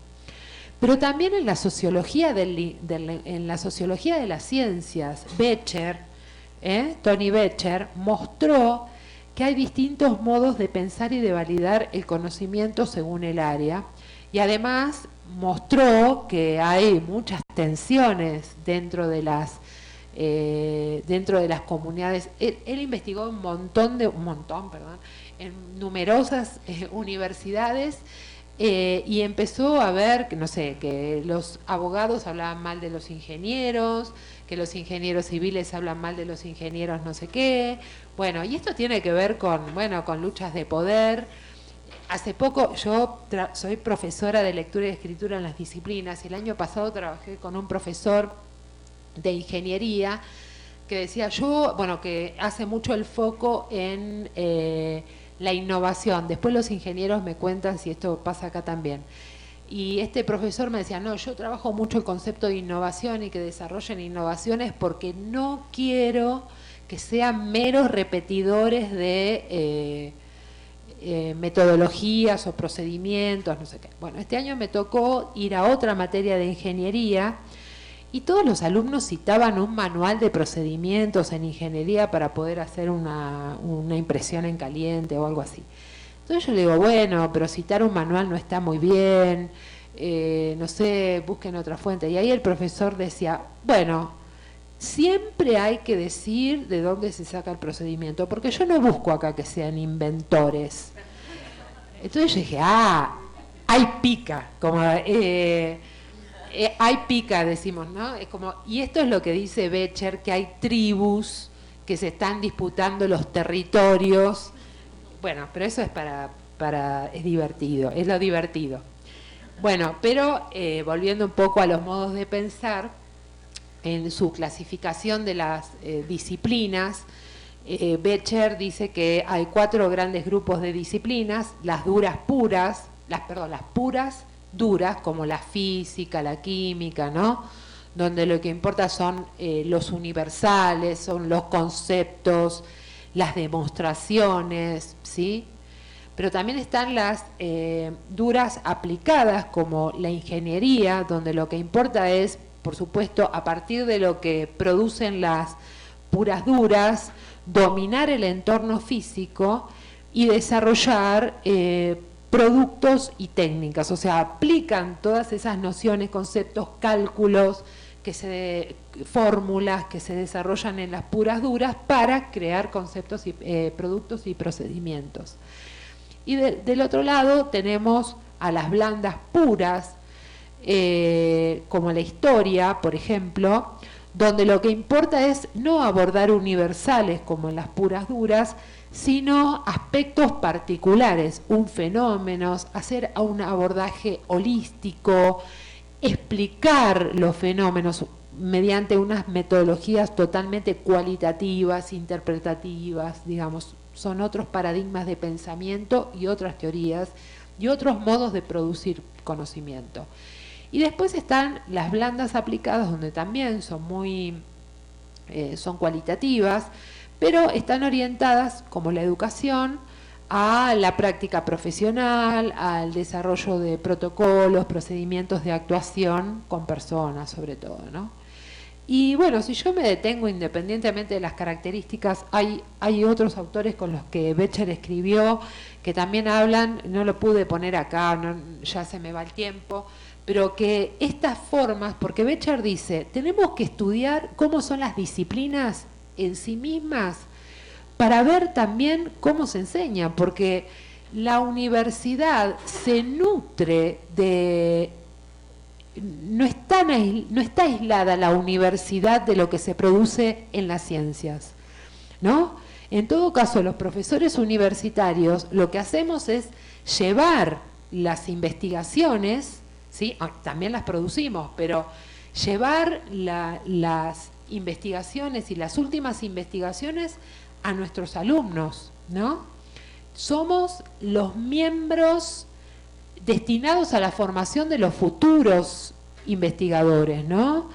Pero también en la sociología en la sociología de las ciencias, Tony Becher mostró que hay distintos modos de pensar y de validar el conocimiento según el área, y además mostró que hay muchas tensiones dentro de las comunidades. Él investigó en numerosas universidades. Y empezó a ver, no sé, que los abogados hablaban mal de los ingenieros, que los ingenieros civiles hablan mal de los ingenieros no sé qué. Bueno, y esto tiene que ver con luchas de poder. Hace poco, yo soy profesora de lectura y escritura en las disciplinas, y el año pasado trabajé con un profesor de ingeniería que decía que hace mucho el foco en la innovación. Después los ingenieros me cuentan si esto pasa acá también. Y este profesor me decía, no, yo trabajo mucho el concepto de innovación y que desarrollen innovaciones porque no quiero que sean meros repetidores de metodologías o procedimientos, no sé qué. Bueno, este año me tocó ir a otra materia de ingeniería y todos los alumnos citaban un manual de procedimientos en ingeniería para poder hacer una impresión en caliente o algo así. Entonces yo le digo, bueno, pero citar un manual no está muy bien, no sé, busquen otra fuente. Y ahí el profesor decía, bueno, siempre hay que decir de dónde se saca el procedimiento, porque yo no busco acá que sean inventores. Entonces yo dije, hay pica, como... hay pica, decimos, ¿no? Es como, y esto es lo que dice Becher, que hay tribus que se están disputando los territorios. Bueno, pero eso es es divertido, es lo divertido. Bueno, pero volviendo un poco a los modos de pensar, en su clasificación de las disciplinas, Becher dice que hay 4 grandes grupos de disciplinas: las puras duras, como la física, la química, ¿no? Donde lo que importa son los universales, son los conceptos, las demostraciones, ¿sí? Pero también están las duras aplicadas, como la ingeniería, donde lo que importa es, por supuesto, a partir de lo que producen las puras duras, dominar el entorno físico y desarrollar productos y técnicas, o sea, aplican todas esas nociones, conceptos, cálculos, fórmulas que se desarrollan en las puras duras para crear conceptos y productos y procedimientos. Y del otro lado tenemos a las blandas puras, como la historia, por ejemplo, donde lo que importa es no abordar universales como en las puras duras, sino aspectos particulares, un fenómeno, hacer un abordaje holístico, explicar los fenómenos mediante unas metodologías totalmente cualitativas, interpretativas, digamos, son otros paradigmas de pensamiento y otras teorías y otros modos de producir conocimiento. Y después están las blandas aplicadas, donde también son son cualitativas, pero están orientadas, como la educación, a la práctica profesional, al desarrollo de protocolos, procedimientos de actuación con personas, sobre todo, ¿no? Y bueno, si yo me detengo independientemente de las características, hay otros autores con los que Becher escribió que también hablan, no lo pude poner acá, ya se me va el tiempo, pero que estas formas, porque Becher dice, tenemos que estudiar cómo son las disciplinas en sí mismas para ver también cómo se enseña, porque la universidad se nutre de... No está aislada la universidad de lo que se produce en las ciencias, ¿no? En todo caso, los profesores universitarios lo que hacemos es llevar las investigaciones, ¿sí? También las producimos, pero llevar las investigaciones y las últimas investigaciones a nuestros alumnos, ¿no? Somos los miembros destinados a la formación de los futuros investigadores, ¿no?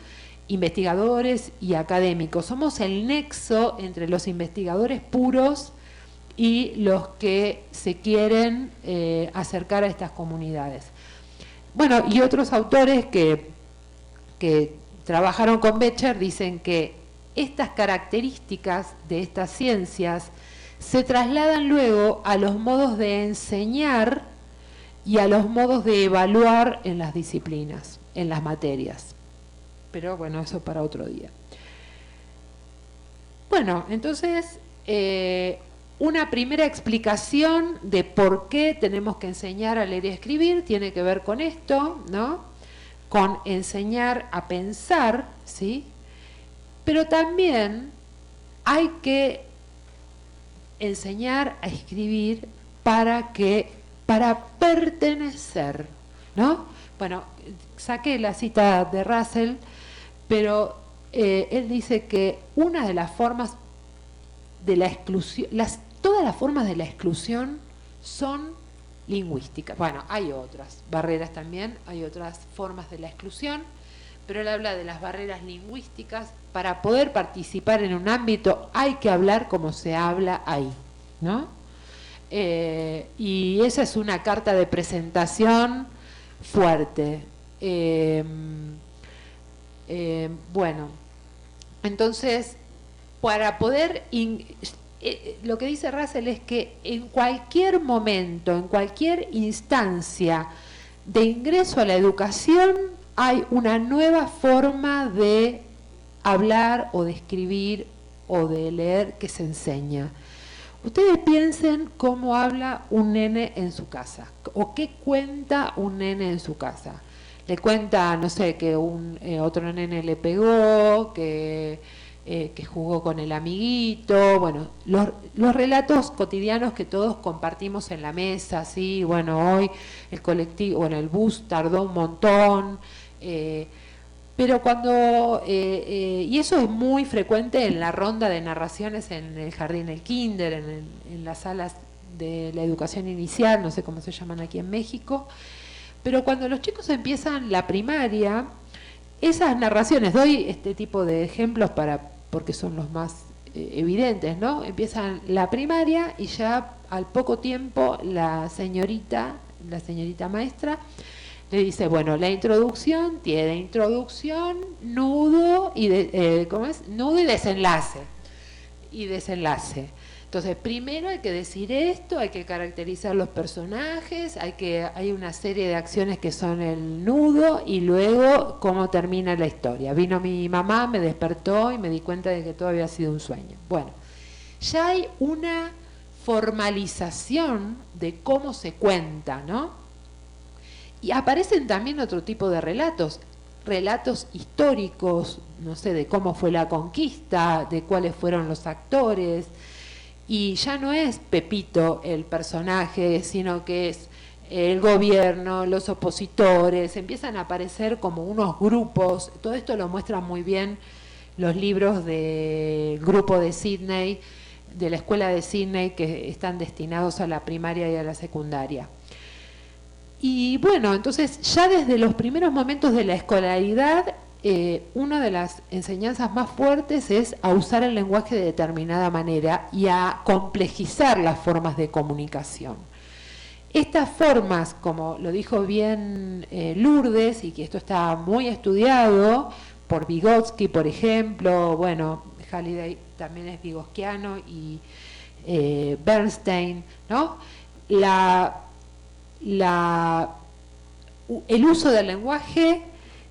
Investigadores y académicos. Somos el nexo entre los investigadores puros y los que se quieren acercar a estas comunidades. Bueno, y otros autores que trabajaron con Becher dicen que estas características de estas ciencias se trasladan luego a los modos de enseñar y a los modos de evaluar en las disciplinas, en las materias. Pero bueno, eso para otro día. Bueno, entonces, una primera explicación de por qué tenemos que enseñar a leer y a escribir tiene que ver con esto, ¿no? Con enseñar a pensar, ¿sí? Pero también hay que enseñar a escribir para pertenecer, ¿no? Bueno, saqué la cita de Russell, pero él dice que una de las formas de la exclusión, todas las formas de la exclusión son lingüísticas. Bueno, hay otras barreras también, hay otras formas de la exclusión, pero él habla de las barreras lingüísticas. Para poder participar en un ámbito hay que hablar como se habla ahí, ¿no? Y esa es una carta de presentación fuerte. Bueno, entonces, para poder... lo que dice Russell es que en cualquier momento, en cualquier instancia de ingreso a la educación, hay una nueva forma de hablar o de escribir o de leer que se enseña. Ustedes piensen cómo habla un nene en su casa, o qué cuenta un nene en su casa. Le cuenta, no sé, que otro nene le pegó, que jugó con el amiguito, bueno, los relatos cotidianos que todos compartimos en la mesa, ¿sí? Bueno, hoy el colectivo, bueno, el bus tardó un montón, pero cuando, y eso es muy frecuente en la ronda de narraciones en el jardín, el kinder, en las salas de la educación inicial, no sé cómo se llaman aquí en México, pero cuando los chicos empiezan la primaria, esas narraciones, doy este tipo de ejemplos porque son los más evidentes, ¿no? Empiezan la primaria y ya al poco tiempo la señorita maestra le dice, bueno, la introducción tiene introducción, nudo y nudo y desenlace. Entonces, primero hay que decir esto, hay que caracterizar los personajes, hay una serie de acciones que son el nudo y luego cómo termina la historia. Vino mi mamá, me despertó y me di cuenta de que todo había sido un sueño. Bueno, ya hay una formalización de cómo se cuenta, ¿no? Y aparecen también otro tipo de relatos históricos, no sé, de cómo fue la conquista, de cuáles fueron los actores. Y ya no es Pepito el personaje, sino que es el gobierno, los opositores, empiezan a aparecer como unos grupos. Todo esto lo muestran muy bien los libros del grupo de Sydney, de la escuela de Sydney, que están destinados a la primaria y a la secundaria. Y bueno, entonces ya desde los primeros momentos de la escolaridad, una de las enseñanzas más fuertes es a usar el lenguaje de determinada manera y a complejizar las formas de comunicación. Estas formas, como lo dijo bien Lourdes, y que esto está muy estudiado por Vygotsky, por ejemplo, bueno, Halliday también es vygotskiano, y Bernstein, ¿no? El uso del lenguaje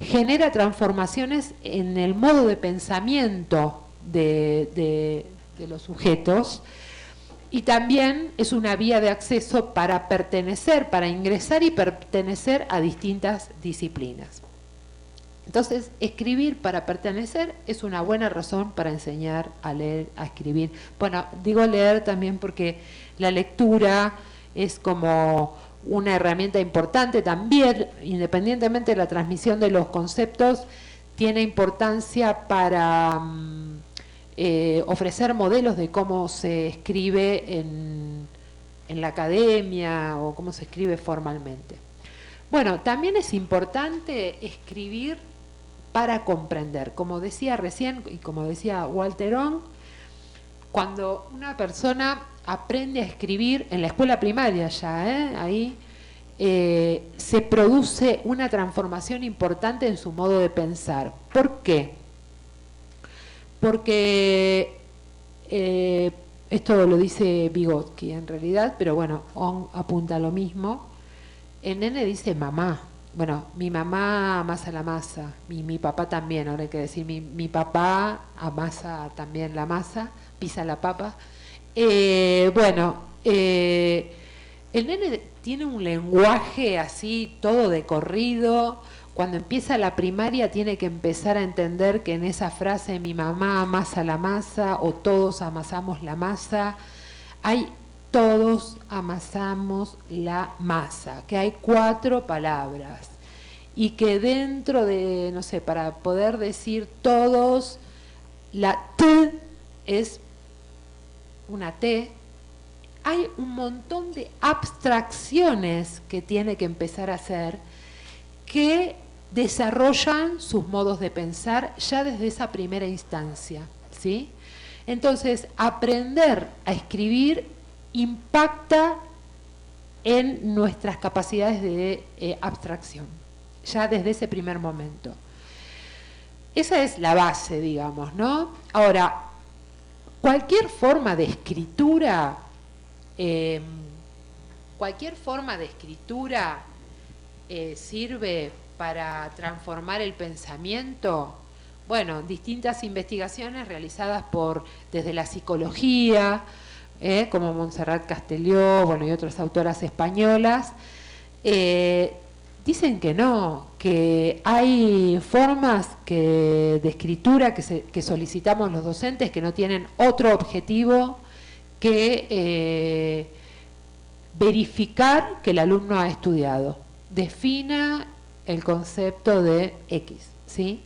genera transformaciones en el modo de pensamiento de los sujetos, y también es una vía de acceso para pertenecer, para ingresar y pertenecer a distintas disciplinas. Entonces, escribir para pertenecer es una buena razón para enseñar a leer, a escribir. Bueno, digo leer también porque la lectura es como una herramienta importante también, independientemente de la transmisión de los conceptos, tiene importancia para ofrecer modelos de cómo se escribe en la academia o cómo se escribe formalmente. Bueno, también es importante escribir para comprender. Como decía recién y como decía Walterón, cuando una persona aprende a escribir en la escuela primaria ya, ahí se produce una transformación importante en su modo de pensar. ¿Por qué? Porque esto lo dice Vygotsky en realidad, pero bueno, On apunta a lo mismo. El nene dice mamá. Bueno, mi mamá amasa la masa, mi papá también, ahora hay que decir, mi papá amasa también la masa, pisa la papa. El nene tiene un lenguaje así, todo de corrido. Cuando empieza la primaria tiene que empezar a entender que en esa frase mi mamá amasa la masa o todos amasamos la masa, hay todos amasamos la masa, que hay 4 palabras y que dentro de, no sé, para poder decir todos, la T es una T. Hay un montón de abstracciones que tiene que empezar a hacer que desarrollan sus modos de pensar ya desde esa primera instancia, ¿sí? Entonces, aprender a escribir impacta en nuestras capacidades de abstracción, ya desde ese primer momento. Esa es la base, digamos, ¿no? Ahora, cualquier forma de escritura, sirve para transformar el pensamiento. Bueno, distintas investigaciones realizadas desde la psicología, como Montserrat Castelló, bueno, y otras autoras españolas, dicen que no, que hay formas de escritura que solicitamos los docentes que no tienen otro objetivo que verificar que el alumno ha estudiado. Defina el concepto de X, ¿sí?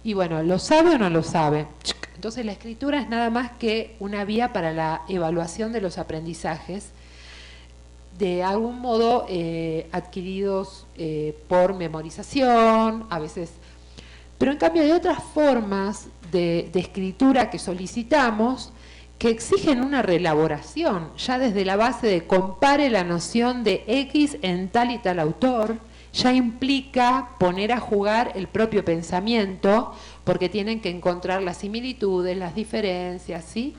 Y bueno, ¿lo sabe o no lo sabe? Entonces la escritura es nada más que una vía para la evaluación de los aprendizajes, de algún modo adquiridos por memorización, a veces. Pero en cambio hay otras formas de escritura que solicitamos que exigen una reelaboración, ya desde la base de compare la noción de X en tal y tal autor, ya implica poner a jugar el propio pensamiento, porque tienen que encontrar las similitudes, las diferencias, ¿sí?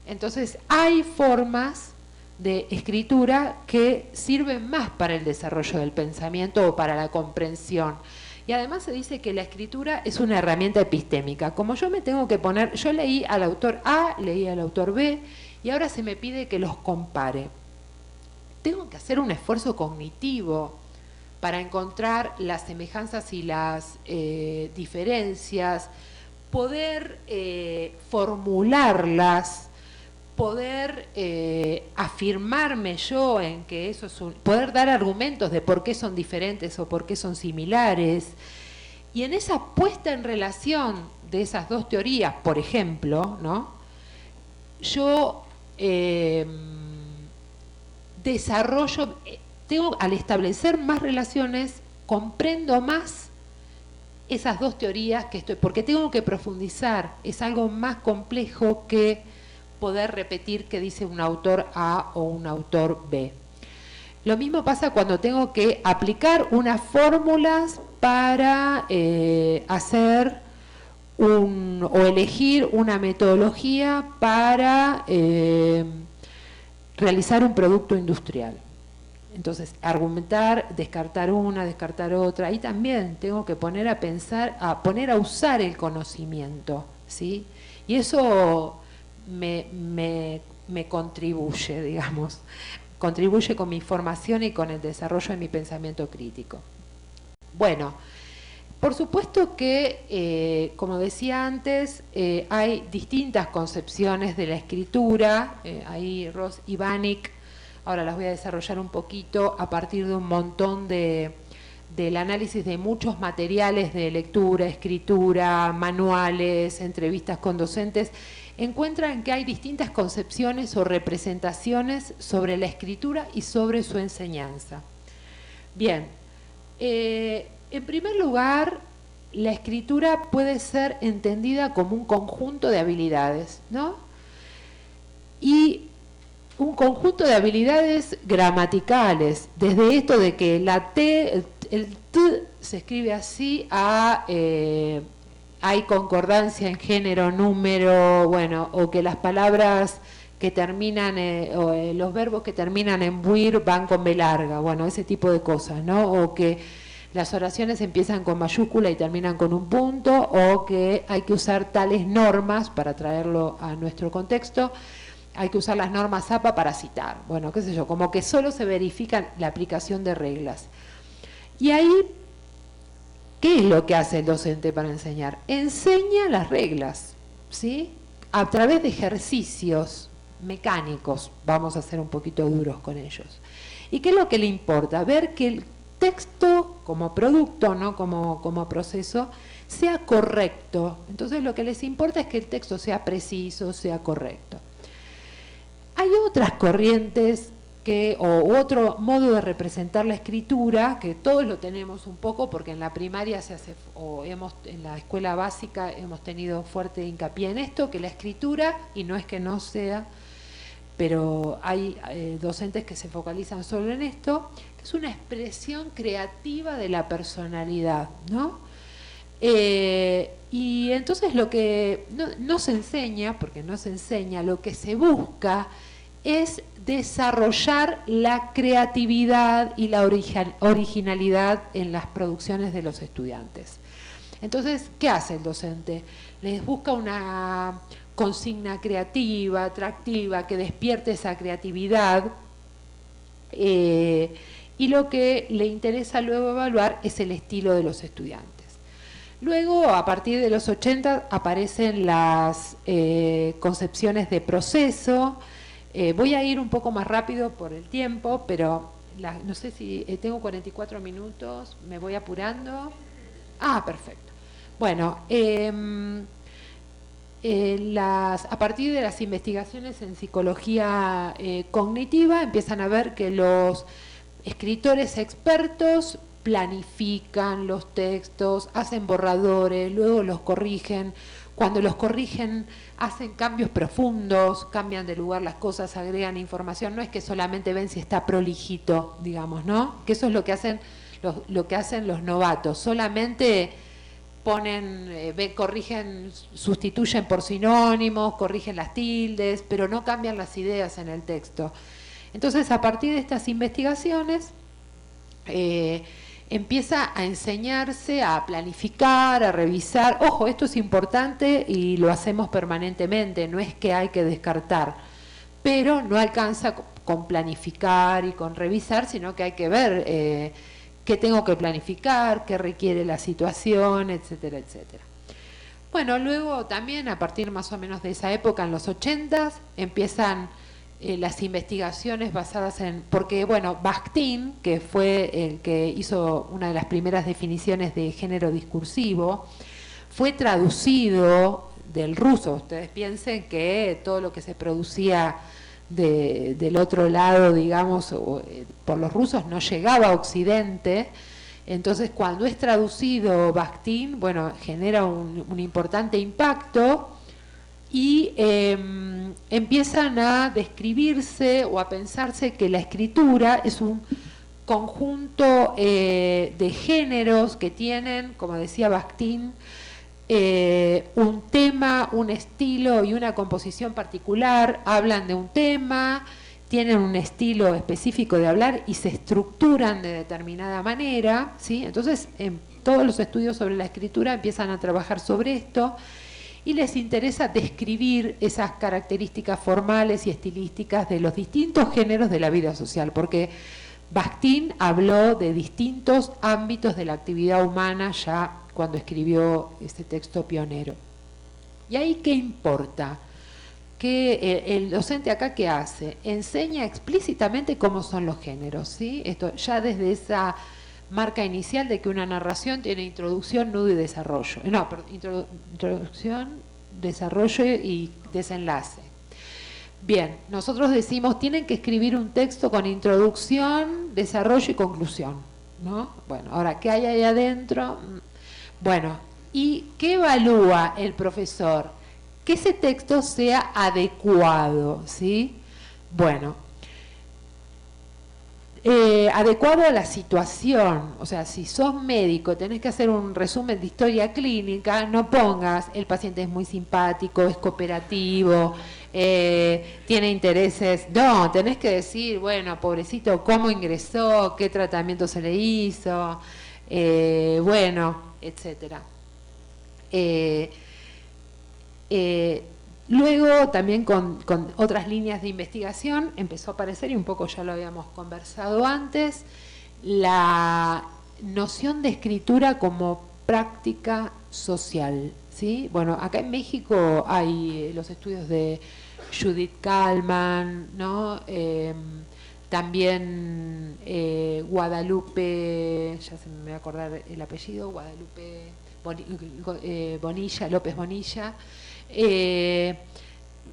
Entonces, hay formas de escritura que sirven más para el desarrollo del pensamiento o para la comprensión. Y además se dice que la escritura es una herramienta epistémica. Como yo me tengo que poner, yo leí al autor A, leí al autor B, y ahora se me pide que los compare. Tengo que hacer un esfuerzo cognitivo para encontrar las semejanzas y las diferencias, poder formularlas, poder afirmarme yo en que eso es poder dar argumentos de por qué son diferentes o por qué son similares. Y en esa puesta en relación de esas dos teorías, por ejemplo, ¿no? Yo desarrollo, al establecer más relaciones, comprendo más esas dos teorías porque tengo que profundizar, es algo más complejo que poder repetir qué dice un autor A o un autor B. Lo mismo pasa cuando tengo que aplicar unas fórmulas para hacer o elegir una metodología para realizar un producto industrial. Entonces, argumentar, descartar una, descartar otra, ahí también tengo que poner a pensar, poner a usar el conocimiento, ¿sí? Y eso me contribuye, digamos, contribuye con mi formación y con el desarrollo de mi pensamiento crítico. Bueno, por supuesto que, como decía antes, hay distintas concepciones de la escritura, ahí Ross y Vanik, ahora las voy a desarrollar un poquito a partir de un montón de del análisis de muchos materiales de lectura, escritura, manuales, entrevistas con docentes, encuentran que hay distintas concepciones o representaciones sobre la escritura y sobre su enseñanza. Bien, en primer lugar, la escritura puede ser entendida como un conjunto de habilidades, ¿no? Y un conjunto de habilidades gramaticales, desde esto de que la T, el T se escribe así, hay concordancia en género, número, bueno, o que las palabras que terminan, los verbos que terminan en buir van con B larga, bueno, ese tipo de cosas, ¿no? O que las oraciones empiezan con mayúscula y terminan con un punto, o que hay que usar tales normas, para traerlo a nuestro contexto, hay que usar las normas APA para citar, bueno, qué sé yo, como que solo se verifica la aplicación de reglas. Y ahí, ¿qué es lo que hace el docente para enseñar? Enseña las reglas, ¿sí? A través de ejercicios mecánicos, vamos a ser un poquito duros con ellos. ¿Y qué es lo que le importa? Ver que el texto como producto, no como proceso, sea correcto. Entonces lo que les importa es que el texto sea preciso, sea correcto. Hay otras corrientes o otro modo de representar la escritura, que todos lo tenemos un poco, porque en la primaria se hace, en la escuela básica hemos tenido fuerte hincapié en esto, que la escritura, y no es que no sea, pero hay docentes que se focalizan solo en esto, que es una expresión creativa de la personalidad, ¿no? Y entonces lo que no se enseña, porque no se enseña, lo que se busca es desarrollar la creatividad y la originalidad en las producciones de los estudiantes. Entonces, ¿qué hace el docente? Les busca una consigna creativa, atractiva, que despierte esa creatividad, y lo que le interesa luego evaluar es el estilo de los estudiantes. Luego, a partir de los 80, aparecen las concepciones de proceso. Voy a ir un poco más rápido por el tiempo, pero no sé si tengo 44 minutos, me voy apurando. Ah, perfecto. Bueno, a partir de las investigaciones en psicología cognitiva empiezan a ver que los escritores expertos planifican los textos, hacen borradores, luego los corrigen. Cuando los corrigen hacen cambios profundos, cambian de lugar las cosas, agregan información. No es que solamente ven si está prolijito, digamos, ¿no? Que eso es lo que hacen los novatos. Solamente corrigen, sustituyen por sinónimos, corrigen las tildes, pero no cambian las ideas en el texto. Entonces, a partir de estas investigaciones, empieza a enseñarse a planificar, a revisar. Ojo, esto es importante y lo hacemos permanentemente, no es que hay que descartar, pero no alcanza con planificar y con revisar, sino que hay que ver qué tengo que planificar, qué requiere la situación, etcétera, etcétera. Bueno, luego también a partir más o menos de esa época, en los 80s, empiezan las investigaciones basadas porque bueno, Bakhtin, que fue el que hizo una de las primeras definiciones de género discursivo, fue traducido del ruso. Ustedes piensen que todo lo que se producía del otro lado, digamos, por los rusos no llegaba a Occidente. Entonces, cuando es traducido Bakhtin, bueno, genera un importante impacto. Y empiezan a describirse o a pensarse que la escritura es un conjunto de géneros que tienen, como decía Bakhtin, un tema, un estilo y una composición particular. Hablan de un tema, tienen un estilo específico de hablar y se estructuran de determinada manera, ¿sí? Entonces, en todos los estudios sobre la escritura empiezan a trabajar sobre esto, y les interesa describir esas características formales y estilísticas de los distintos géneros de la vida social, porque Bakhtin habló de distintos ámbitos de la actividad humana ya cuando escribió este texto pionero. ¿Y ahí qué importa? Que el docente acá, ¿qué hace? Enseña explícitamente cómo son los géneros, ¿sí? Esto ya desde esa marca inicial de que una narración tiene introducción, nudo y desarrollo. No, introducción, desarrollo y desenlace. Bien, nosotros decimos, tienen que escribir un texto con introducción, desarrollo y conclusión, ¿no? Bueno, ahora, ¿qué hay ahí adentro? Bueno, ¿y qué evalúa el profesor? Que ese texto sea adecuado, ¿sí? Bueno, adecuado a la situación. O sea, si sos médico, tenés que hacer un resumen de historia clínica, no pongas, el paciente es muy simpático, es cooperativo, tiene intereses. No, tenés que decir, bueno, pobrecito, cómo ingresó, qué tratamiento se le hizo, bueno, etcétera. Luego también con otras líneas de investigación empezó a aparecer, y un poco ya lo habíamos conversado antes, la noción de escritura como práctica social, ¿sí? Bueno, acá en México hay los estudios de Judith Kalman, ¿no? También Guadalupe, ya se me va a acordar el apellido, Guadalupe Bonilla, López Bonilla,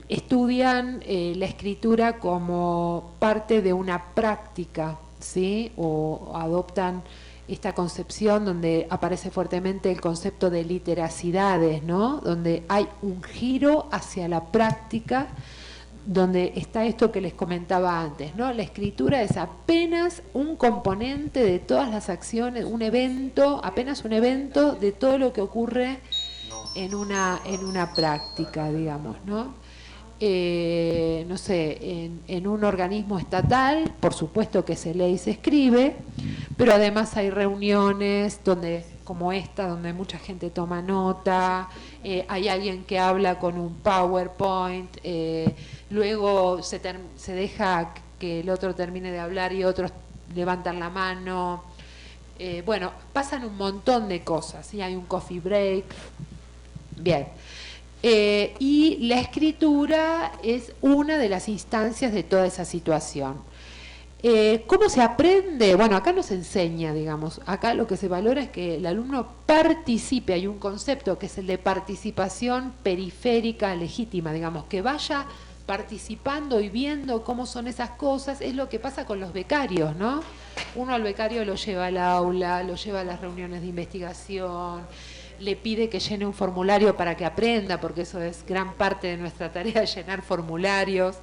estudian la escritura como parte de una práctica, ¿sí? O adoptan esta concepción donde aparece fuertemente el concepto de literacidades, ¿no? Donde hay un giro hacia la práctica, donde está esto que les comentaba antes, ¿no? La escritura es apenas un componente de todas las acciones, un evento, apenas un evento de todo lo que ocurre en una práctica, digamos, ¿no? No sé, en un organismo estatal, por supuesto que se lee y se escribe, pero además hay reuniones donde, como esta, donde mucha gente toma nota, hay alguien que habla con un PowerPoint, luego se deja que el otro termine de hablar y otros levantan la mano. Bueno, pasan un montón de cosas, ¿sí? Hay un coffee break. Bien. Y la escritura es una de las instancias de toda esa situación. ¿Cómo se aprende? Bueno, acá no se enseña, digamos. Acá lo que se valora es que el alumno participe. Hay un concepto que es el de participación periférica legítima, digamos, que vaya participando y viendo cómo son esas cosas. Es lo que pasa con los becarios, ¿no? Uno al becario lo lleva al aula, lo lleva a las reuniones de investigación, le pide que llene un formulario para que aprenda, porque eso es gran parte de nuestra tarea, llenar formularios,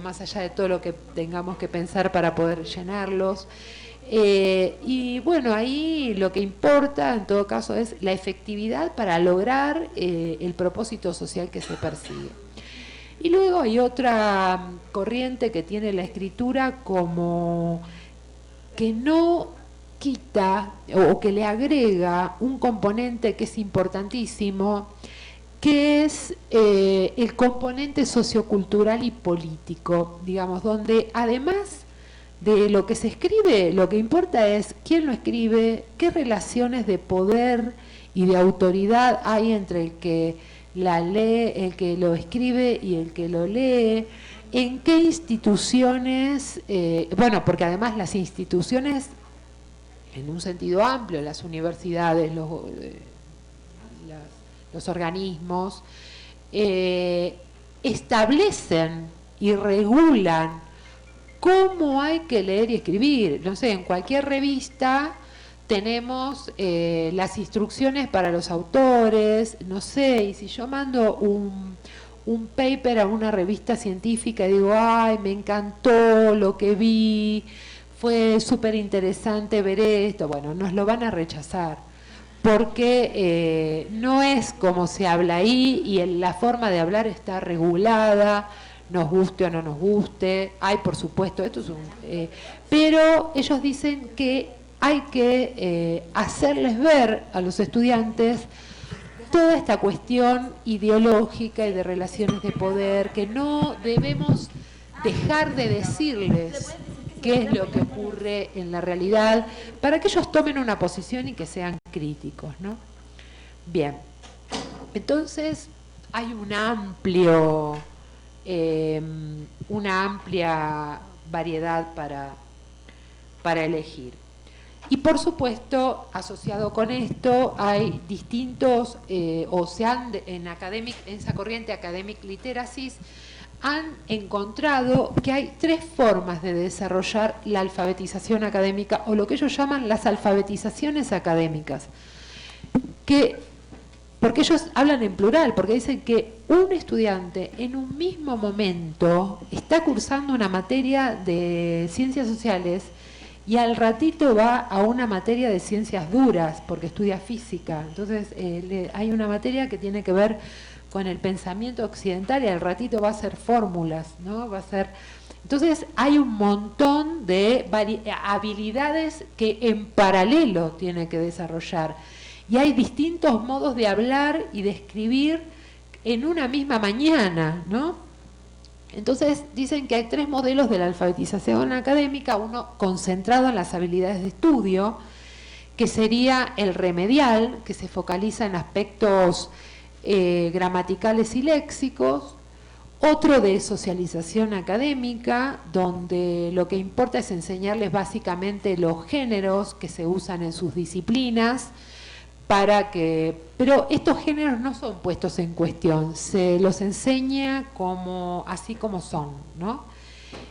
más allá de todo lo que tengamos que pensar para poder llenarlos. Y bueno, ahí lo que importa en todo caso es la efectividad para lograr el propósito social que se persigue. Y luego hay otra corriente que tiene la escritura como que no quita o que le agrega un componente que es importantísimo, que es el componente sociocultural y político, digamos, donde además de lo que se escribe, lo que importa es quién lo escribe, qué relaciones de poder y de autoridad hay entre el que la lee, el que lo escribe y el que lo lee, en qué instituciones, bueno, porque además las instituciones, en un sentido amplio, las universidades, los organismos, establecen y regulan cómo hay que leer y escribir. No sé, en cualquier revista tenemos las instrucciones para los autores, no sé, y si yo mando un paper a una revista científica y digo, ay, me encantó lo que vi, fue súper interesante ver esto, bueno, nos lo van a rechazar, porque no es como se habla ahí y la forma de hablar está regulada, nos guste o no nos guste, hay por supuesto, esto es pero ellos dicen que hay que hacerles ver a los estudiantes toda esta cuestión ideológica y de relaciones de poder, que no debemos dejar de decirles qué es lo que ocurre en la realidad, para que ellos tomen una posición y que sean críticos, ¿no? Bien, entonces hay una amplia variedad para elegir. Y por supuesto, asociado con esto, hay distintos, en esa corriente Academic Literacies, han encontrado que hay 3 formas de desarrollar la alfabetización académica, o lo que ellos llaman las alfabetizaciones académicas, porque ellos hablan en plural, porque dicen que un estudiante en un mismo momento está cursando una materia de ciencias sociales y al ratito va a una materia de ciencias duras, porque estudia física. Entonces hay una materia que tiene que ver con el pensamiento occidental y al ratito va a ser fórmulas, ¿no? Entonces hay un montón de habilidades que en paralelo tiene que desarrollar. Y hay distintos modos de hablar y de escribir en una misma mañana, ¿no? Entonces dicen que hay 3 modelos de la alfabetización académica, uno concentrado en las habilidades de estudio, que sería el remedial, que se focaliza en aspectos gramaticales y léxicos, otro de socialización académica, donde lo que importa es enseñarles básicamente los géneros que se usan en sus disciplinas, pero estos géneros no son puestos en cuestión, se los enseña así como son, ¿no?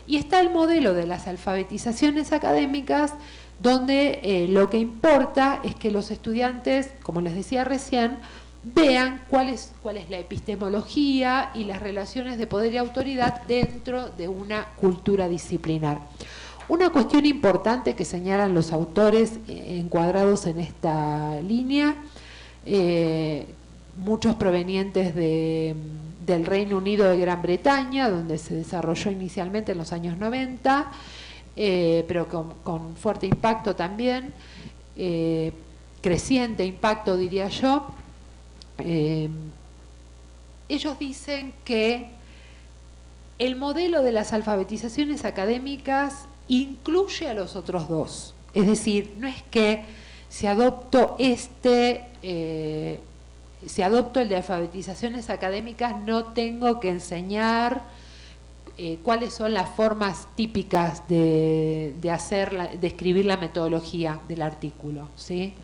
Y está el modelo de las alfabetizaciones académicas, donde lo que importa es que los estudiantes, como les decía recién, vean cuál es la epistemología y las relaciones de poder y autoridad dentro de una cultura disciplinar. Una cuestión importante que señalan los autores encuadrados en esta línea, muchos provenientes del Reino Unido de Gran Bretaña, donde se desarrolló inicialmente en los años 90, pero con fuerte impacto también, creciente impacto diría yo. Ellos dicen que el modelo de las alfabetizaciones académicas incluye a los otros 2. Es decir, no es que si adopto el de alfabetizaciones académicas, no tengo que enseñar cuáles son las formas típicas de escribir la metodología del artículo, ¿sí?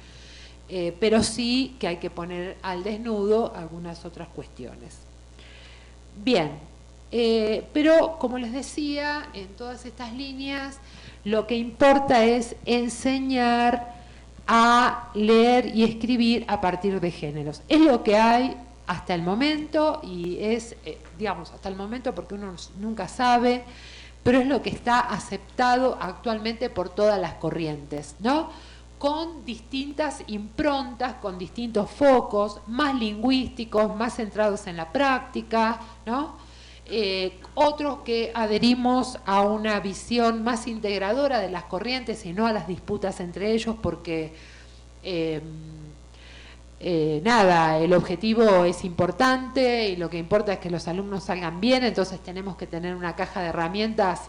Pero sí que hay que poner al desnudo algunas otras cuestiones. Bien, pero como les decía, en todas estas líneas lo que importa es enseñar a leer y escribir a partir de géneros. Es lo que hay hasta el momento y es, digamos, hasta el momento porque uno nunca sabe, pero es lo que está aceptado actualmente por todas las corrientes, ¿no? Con distintas improntas, con distintos focos, más lingüísticos, más centrados en la práctica, ¿no? Otros que adherimos a una visión más integradora de las corrientes y no a las disputas entre ellos, porque el objetivo es importante y lo que importa es que los alumnos salgan bien, entonces tenemos que tener una caja de herramientas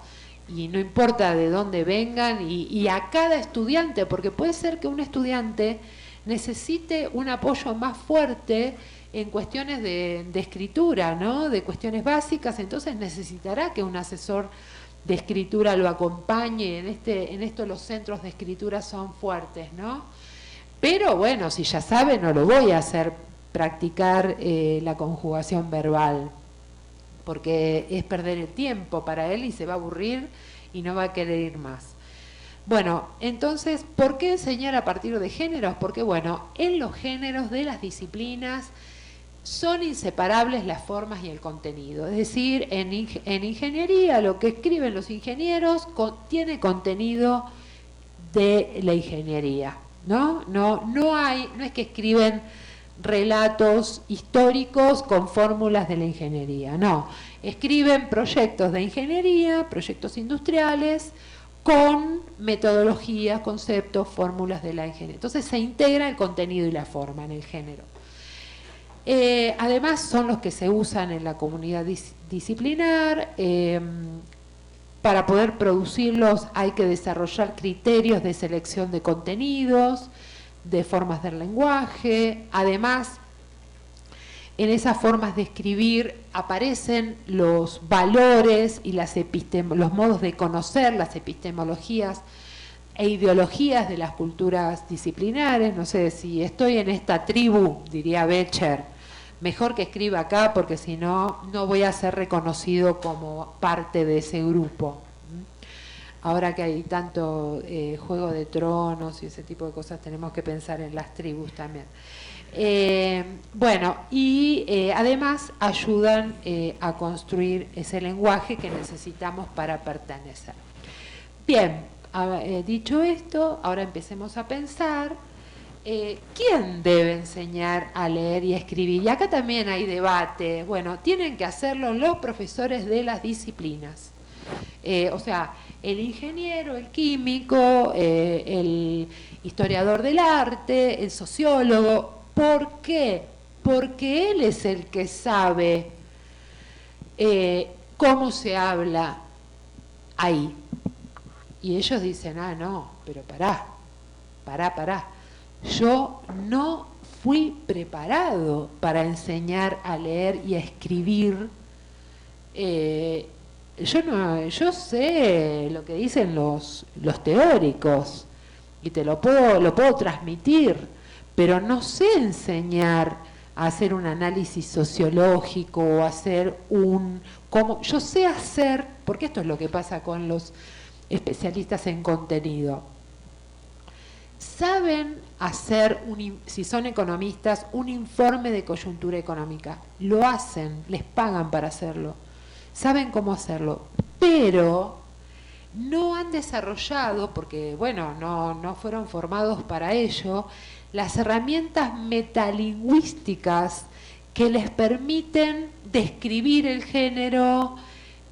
y no importa de dónde vengan y a cada estudiante, porque puede ser que un estudiante necesite un apoyo más fuerte en cuestiones de escritura, ¿no? De cuestiones básicas, entonces necesitará que un asesor de escritura lo acompañe. En esto los centros de escritura son fuertes, ¿no? Pero bueno, si ya sabe, no lo voy a hacer practicar la conjugación verbal, porque es perder el tiempo para él y se va a aburrir y no va a querer ir más. Bueno, entonces, ¿por qué enseñar a partir de géneros? Porque, bueno, en los géneros de las disciplinas son inseparables las formas y el contenido. Es decir, en ingeniería, lo que escriben los ingenieros tiene contenido de la ingeniería, ¿no? No es que escriben relatos históricos con fórmulas de la ingeniería, no. Escriben proyectos de ingeniería, proyectos industriales, con metodologías, conceptos, fórmulas de la ingeniería. Entonces se integra el contenido y la forma en el género. Además son los que se usan en la comunidad disciplinar. Para poder producirlos hay que desarrollar criterios de selección de contenidos, de formas del lenguaje. Además, en esas formas de escribir aparecen los valores y los modos de conocer, las epistemologías e ideologías de las culturas disciplinares. No sé, si estoy en esta tribu, diría Becher, mejor que escriba acá porque si no, no voy a ser reconocido como parte de ese grupo. Ahora que hay tanto Juego de Tronos y ese tipo de cosas, tenemos que pensar en las tribus también. Bueno, y además ayudan a construir ese lenguaje que necesitamos para pertenecer. Bien, dicho esto, ahora empecemos a pensar quién debe enseñar a leer y a escribir. Y acá también hay debate. Bueno, tienen que hacerlo los profesores de las disciplinas. O sea, el ingeniero, el químico, el historiador del arte, el sociólogo. ¿Por qué? Porque él es el que sabe cómo se habla ahí. Y ellos dicen, ah, no, pero pará. Yo no fui preparado para enseñar a leer y a escribir. Yo sé lo que dicen los teóricos y lo puedo transmitir, pero no sé enseñar a hacer un análisis sociológico o hacer yo sé hacer, porque esto es lo que pasa con los especialistas en contenido. Saben hacer, si son economistas, un informe de coyuntura económica. Lo hacen, les pagan para hacerlo. Saben cómo hacerlo, pero no han desarrollado, porque bueno, no fueron formados para ello, las herramientas metalingüísticas que les permiten describir el género,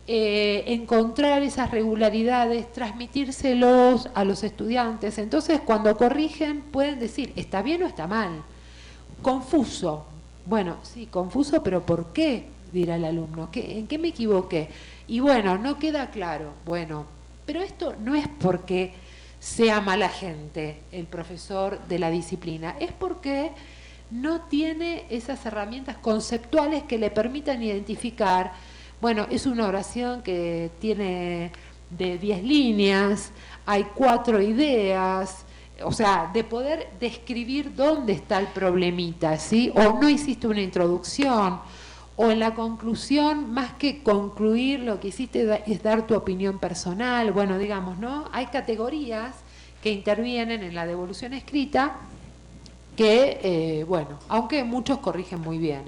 encontrar esas regularidades, transmitírselos a los estudiantes. Entonces, cuando corrigen, pueden decir, ¿está bien o está mal? Confuso. Bueno, sí, confuso, pero ¿por qué? Dirá el alumno. ¿En qué me equivoqué? Y bueno, no queda claro. Bueno, pero esto no es porque sea mala gente el profesor de la disciplina, es porque no tiene esas herramientas conceptuales que le permitan identificar. Bueno, es una oración que tiene de 10 líneas, hay 4 ideas, o sea, de poder describir dónde está el problemita, ¿sí? O no hiciste una introducción, o en la conclusión, más que concluir, lo que hiciste es dar tu opinión personal. Bueno, digamos, ¿no? Hay categorías que intervienen en la devolución escrita que, bueno, aunque muchos corrigen muy bien,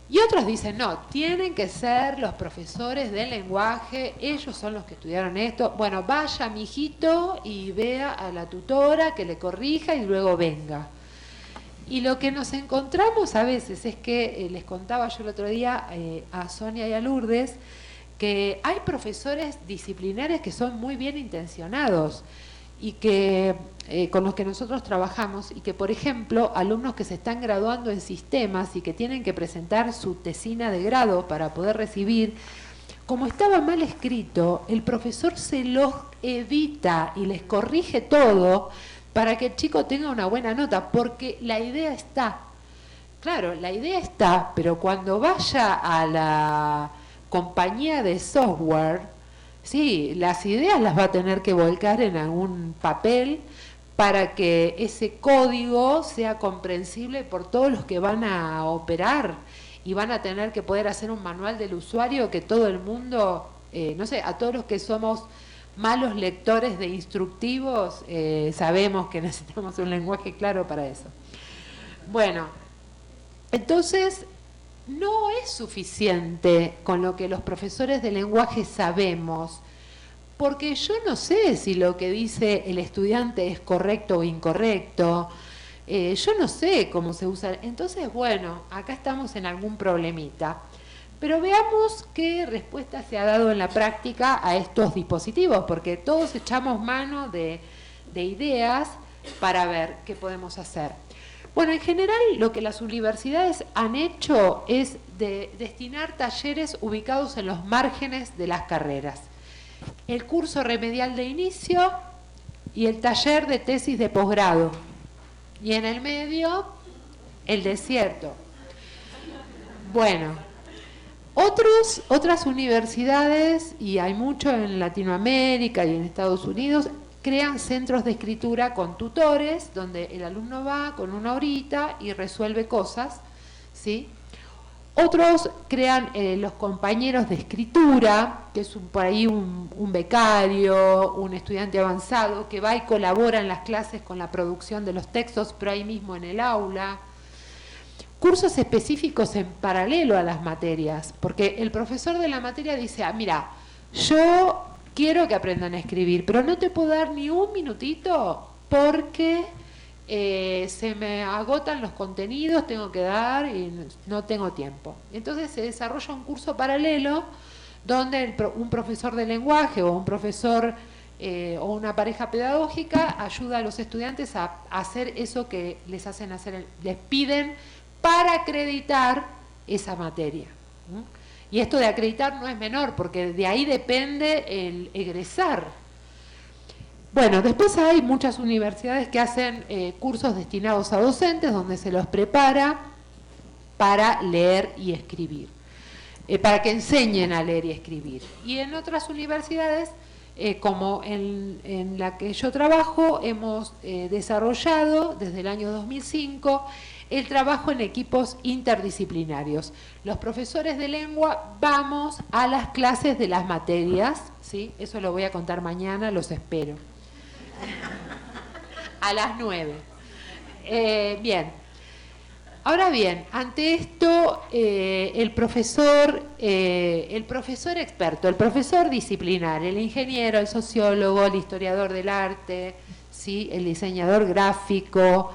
Y otros dicen, no, tienen que ser los profesores del lenguaje, ellos son los que estudiaron esto. Bueno, vaya, mijito, y vea a la tutora que le corrija y luego venga. Y lo que nos encontramos a veces es que, les contaba yo el otro día a Sonia y a Lourdes, que hay profesores disciplinares que son muy bien intencionados y que con los que nosotros trabajamos, y que, por ejemplo, alumnos que se están graduando en sistemas y que tienen que presentar su tesina de grado para poder recibir, como estaba mal escrito, el profesor se los edita y les corrige todo para que el chico tenga una buena nota, porque la idea está. Claro, la idea está, pero cuando vaya a la compañía de software, sí, las ideas las va a tener que volcar en algún papel para que ese código sea comprensible por todos los que van a operar, y van a tener que poder hacer un manual del usuario que todo el mundo, no sé, a todos los que somos malos lectores de instructivos, sabemos que necesitamos un lenguaje claro para eso. Bueno, entonces no es suficiente con lo que los profesores de lenguaje sabemos, porque yo no sé si lo que dice el estudiante es correcto o incorrecto, yo no sé cómo se usa. Entonces, bueno, acá estamos en algún problemita. Pero veamos qué respuesta se ha dado en la práctica a estos dispositivos, porque todos echamos mano de ideas para ver qué podemos hacer. Bueno, en general lo que las universidades han hecho es destinar talleres ubicados en los márgenes de las carreras. El curso remedial de inicio y el taller de tesis de posgrado. Y en el medio, el desierto. Bueno, otras universidades, y hay mucho en Latinoamérica y en Estados Unidos, crean centros de escritura con tutores, donde el alumno va con una horita y resuelve cosas, ¿sí? Otros crean los compañeros de escritura, que es por ahí un becario, un estudiante avanzado, que va y colabora en las clases con la producción de los textos, pero ahí mismo en el aula. Cursos específicos en paralelo a las materias, porque el profesor de la materia dice, mira, yo quiero que aprendan a escribir, pero no te puedo dar ni un minutito porque se me agotan los contenidos, tengo que dar y no tengo tiempo. Entonces se desarrolla un curso paralelo donde un profesor de lenguaje o un profesor o una pareja pedagógica ayuda a los estudiantes a hacer eso que les hacen hacer, les piden para acreditar esa materia. Y esto de acreditar no es menor, porque de ahí depende el egresar. Bueno, después hay muchas universidades que hacen cursos destinados a docentes, donde se los prepara para leer y escribir, para que enseñen a leer y escribir. Y en otras universidades, como en la que yo trabajo, hemos desarrollado desde el año 2005 el trabajo en equipos interdisciplinarios. Los profesores de lengua vamos a las clases de las materias, ¿sí? Eso lo voy a contar mañana, los espero. A las 9. Bien. Ahora bien, ante esto, el profesor experto, el profesor disciplinar, el ingeniero, el sociólogo, el historiador del arte, ¿sí? El diseñador gráfico,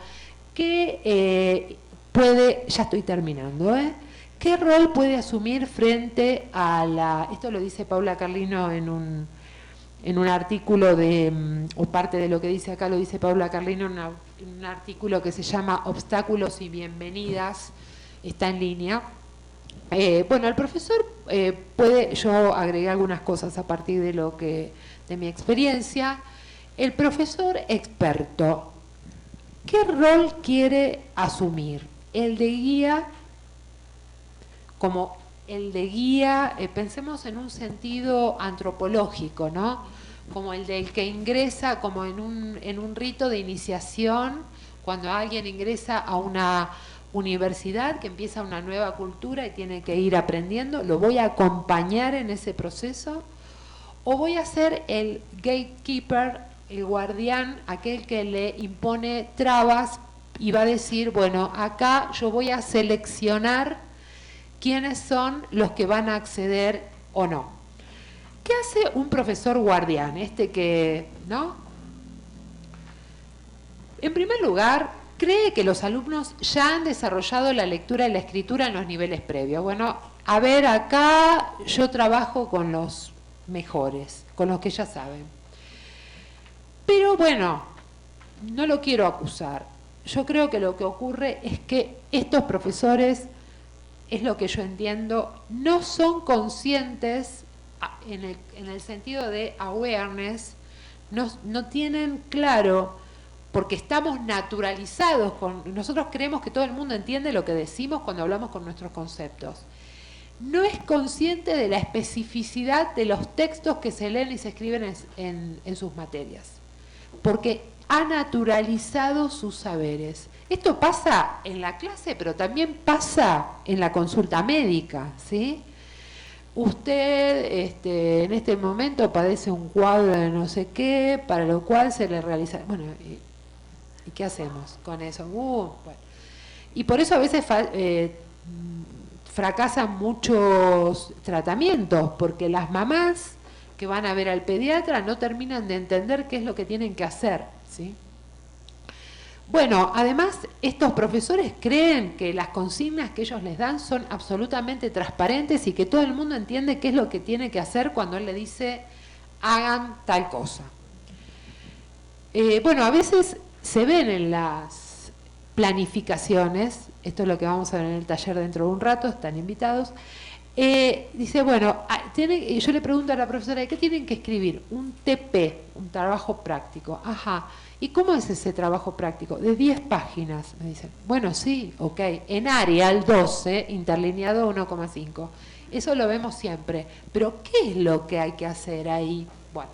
que puede, ya estoy terminando, ¿qué rol puede asumir frente a esto lo dice Paula Carlino en un artículo o parte de lo que dice acá lo dice Paula Carlino en un artículo que se llama Obstáculos y Bienvenidas, está en línea. Bueno, el profesor yo agregué algunas cosas a partir de mi experiencia. El profesor experto, ¿qué rol quiere asumir? El de guía, como el de guía, pensemos en un sentido antropológico, ¿no? Como el del que ingresa como en un rito de iniciación, cuando alguien ingresa a una universidad que empieza una nueva cultura y tiene que ir aprendiendo, ¿lo voy a acompañar en ese proceso? ¿O voy a ser el gatekeeper, el guardián, aquel que le impone trabas y va a decir, bueno, acá yo voy a seleccionar quiénes son los que van a acceder o no? ¿Qué hace un profesor guardián? ¿No? En primer lugar, cree que los alumnos ya han desarrollado la lectura y la escritura en los niveles previos. Bueno, a ver, acá yo trabajo con los mejores, con los que ya saben. Pero bueno, no lo quiero acusar. Yo creo que lo que ocurre es que estos profesores, es lo que yo entiendo, no son conscientes en el sentido de awareness, no tienen claro, porque estamos naturalizados, nosotros creemos que todo el mundo entiende lo que decimos cuando hablamos con nuestros conceptos. No es consciente de la especificidad de los textos que se leen y se escriben en sus materias, porque ha naturalizado sus saberes. Esto pasa en la clase, pero también pasa en la consulta médica, ¿sí? Usted en este momento padece un cuadro de no sé qué, para lo cual se le realiza... Bueno, ¿y qué hacemos con eso? Bueno. Y por eso a veces fracasan muchos tratamientos, porque las mamás que van a ver al pediatra no terminan de entender qué es lo que tienen que hacer, ¿sí? Bueno, además, estos profesores creen que las consignas que ellos les dan son absolutamente transparentes y que todo el mundo entiende qué es lo que tiene que hacer cuando él le dice hagan tal cosa. Bueno, a veces se ven en las planificaciones, esto es lo que vamos a ver en el taller dentro de un rato, están invitados. Dice, bueno, yo le pregunto a la profesora, ¿qué tienen que escribir? Un TP, un trabajo práctico. Ajá. ¿Y cómo es ese trabajo práctico? De 10 páginas, me dicen. Bueno, sí, ok. En Arial 12, interlineado 1,5. Eso lo vemos siempre. Pero, ¿qué es lo que hay que hacer ahí? Bueno,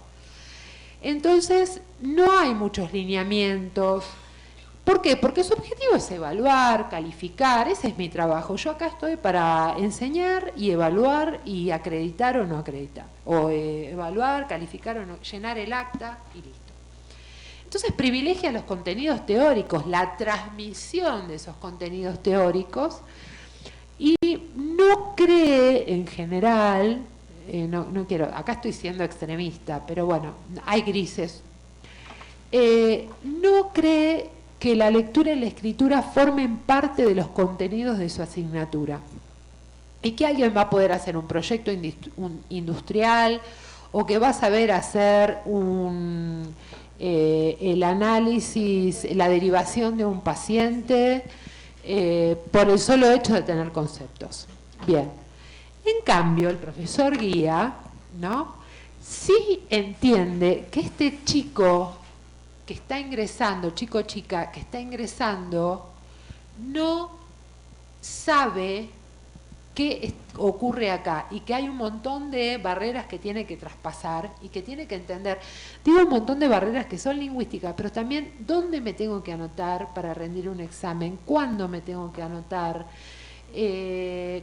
Entonces, no hay muchos lineamientos. ¿Por qué? Porque su objetivo es evaluar, calificar, ese es mi trabajo. Yo acá estoy para enseñar y evaluar y acreditar o no acreditar. O evaluar, calificar o no, llenar el acta y listo. Entonces privilegia los contenidos teóricos, la transmisión de esos contenidos teóricos y no cree en general, no quiero, acá estoy siendo extremista, pero bueno, hay grises, no cree que la lectura y la escritura formen parte de los contenidos de su asignatura y que alguien va a poder hacer un proyecto industrial o que va a saber hacer el análisis, la derivación de un paciente por el solo hecho de tener conceptos. Bien, en cambio el profesor guía, ¿no?, sí entiende que este chico que está ingresando, chico o chica que está ingresando, no sabe qué ocurre acá y que hay un montón de barreras que tiene que traspasar y que tiene que entender. Digo un montón de barreras que son lingüísticas, pero también dónde me tengo que anotar para rendir un examen, cuándo me tengo que anotar,